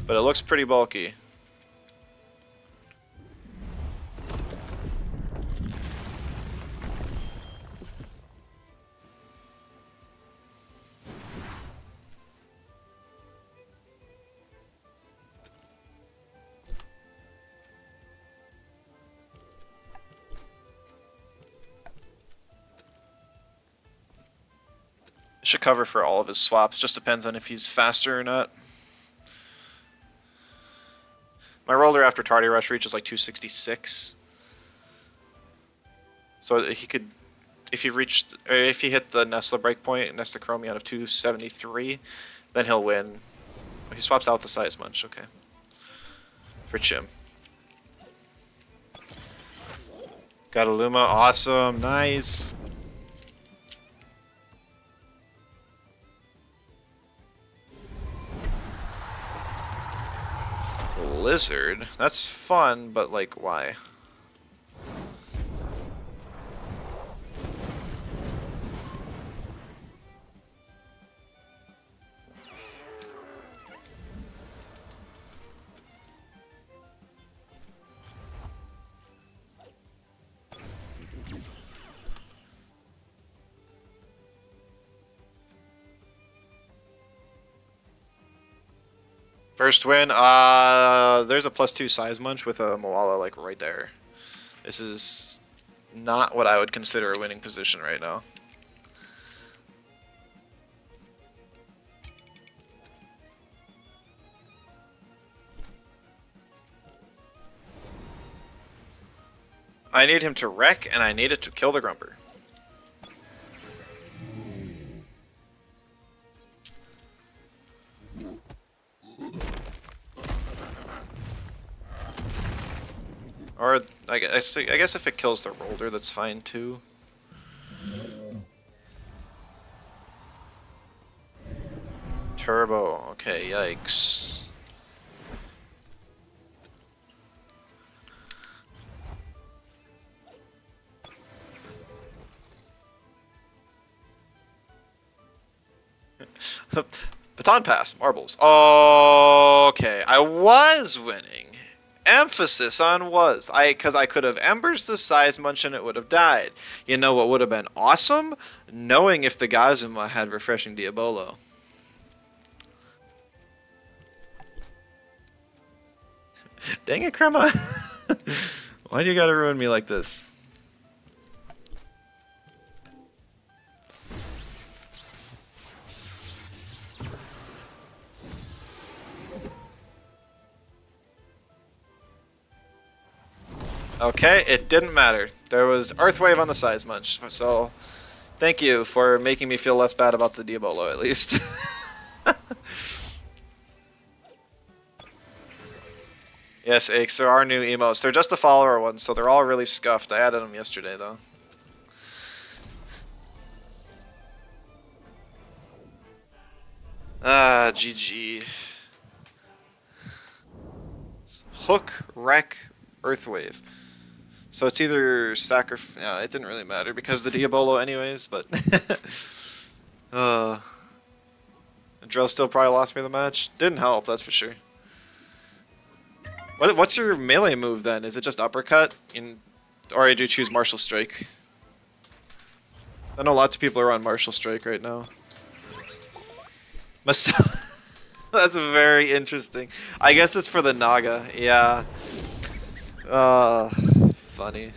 [SPEAKER 1] but it looks pretty bulky. Should cover for all of his swaps, just depends on if he's faster or not. My roller after Tardy Rush reaches like 266. So he could, if he hit the Nesla breakpoint and Nesla Chromie out of 273, then he'll win. He swaps out the Size Munch, okay. for Chim. Got a Luma, awesome, nice. Lizard, that's fun, but like, why? First win, there's a +2 size munch with a Moala like right there. This is not what I would consider a winning position right now. I need him to wreck, and I need it to kill the Grumper. Or, I guess if it kills the Rolder, that's fine too. Turbo, okay, yikes. Baton pass, marbles. Okay, I was winning. Emphasis on was. Because I could have embers the size munch and it would have died. You know what would have been awesome? Knowing if the Gazuma had refreshing Diabolo. Dang it, Crema. Why do you gotta ruin me like this? Okay, it didn't matter. There was Earthwave on the size munch, so thank you for making me feel less bad about the Diabolo at least. Yes, Aches, there are new emotes. They're just the follower ones, so they're all really scuffed. I added them yesterday, though. Ah, GG. Hook, wreck, Earthwave. So it's either sacrifice. Yeah, it didn't really matter because the Diabolo, anyways. But Drill still probably lost me the match. Didn't help, that's for sure. What's your melee move then? Is it just uppercut? Or do you choose Martial Strike? I know lots of people are on Martial Strike right now. That's very interesting. I guess it's for the Naga. Yeah. Funny.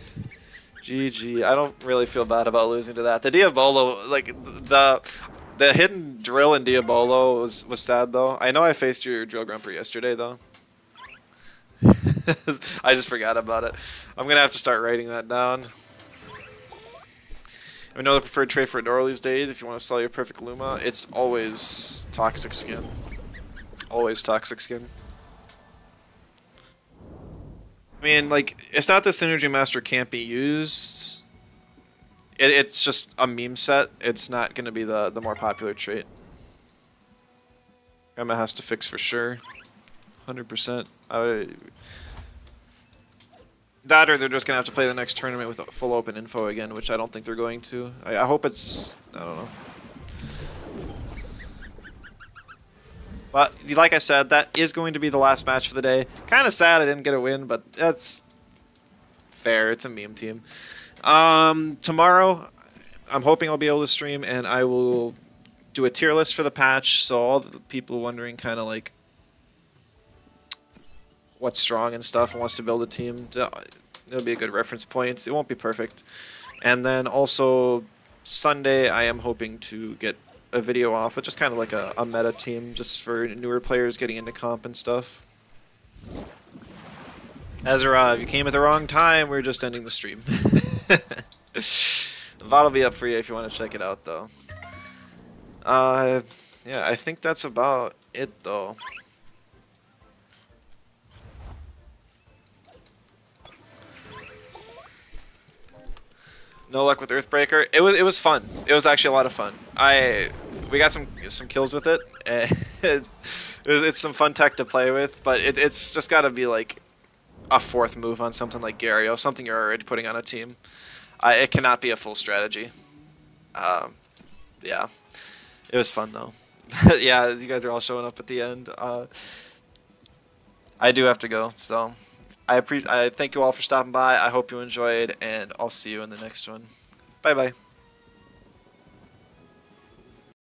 [SPEAKER 1] GG. I don't really feel bad about losing to that. The Diabolo, like the hidden drill in Diabolo was sad though. I know I faced your Drill Grumper yesterday though. I just forgot about it. I'm gonna have to start writing that down. We know the preferred trade for Adora these days. If you want to sell your perfect Luma, it's always Toxic Skin. Always Toxic Skin. I mean, like, it's not that Synergy Master can't be used. It's just a meme set. It's not going to be the more popular trait. Grandma has to fix for sure. 100%. That or they're just going to have to play the next tournament with full open info again, which I don't think they're going to. I hope it's... I don't know. But, like I said, that is going to be the last match for the day. Kind of sad I didn't get a win, but that's fair. It's a meme team. Tomorrow, I'm hoping I'll be able to stream, and I will do a tier list for the patch, so all the people wondering kind of like what's strong and stuff and wants to build a team, it'll be a good reference point. It won't be perfect. And then also, Sunday, I am hoping to get a video off with just kind of like a meta team just for newer players getting into comp and stuff. Ezra, if you came at the wrong time, we're just ending the stream. The VOD will be up for you if you want to check it out though. Yeah, I think that's about it though. No luck with Earthbreaker. It was fun. It was actually a lot of fun. We got some kills with it. And it's some fun tech to play with, but it's just got to be like a fourth move on something like Gario, something you're already putting on a team. It cannot be a full strategy. Yeah, it was fun though. Yeah, you guys are all showing up at the end. I do have to go, so I thank you all for stopping by. I hope you enjoyed, and I'll see you in the next one. Bye bye.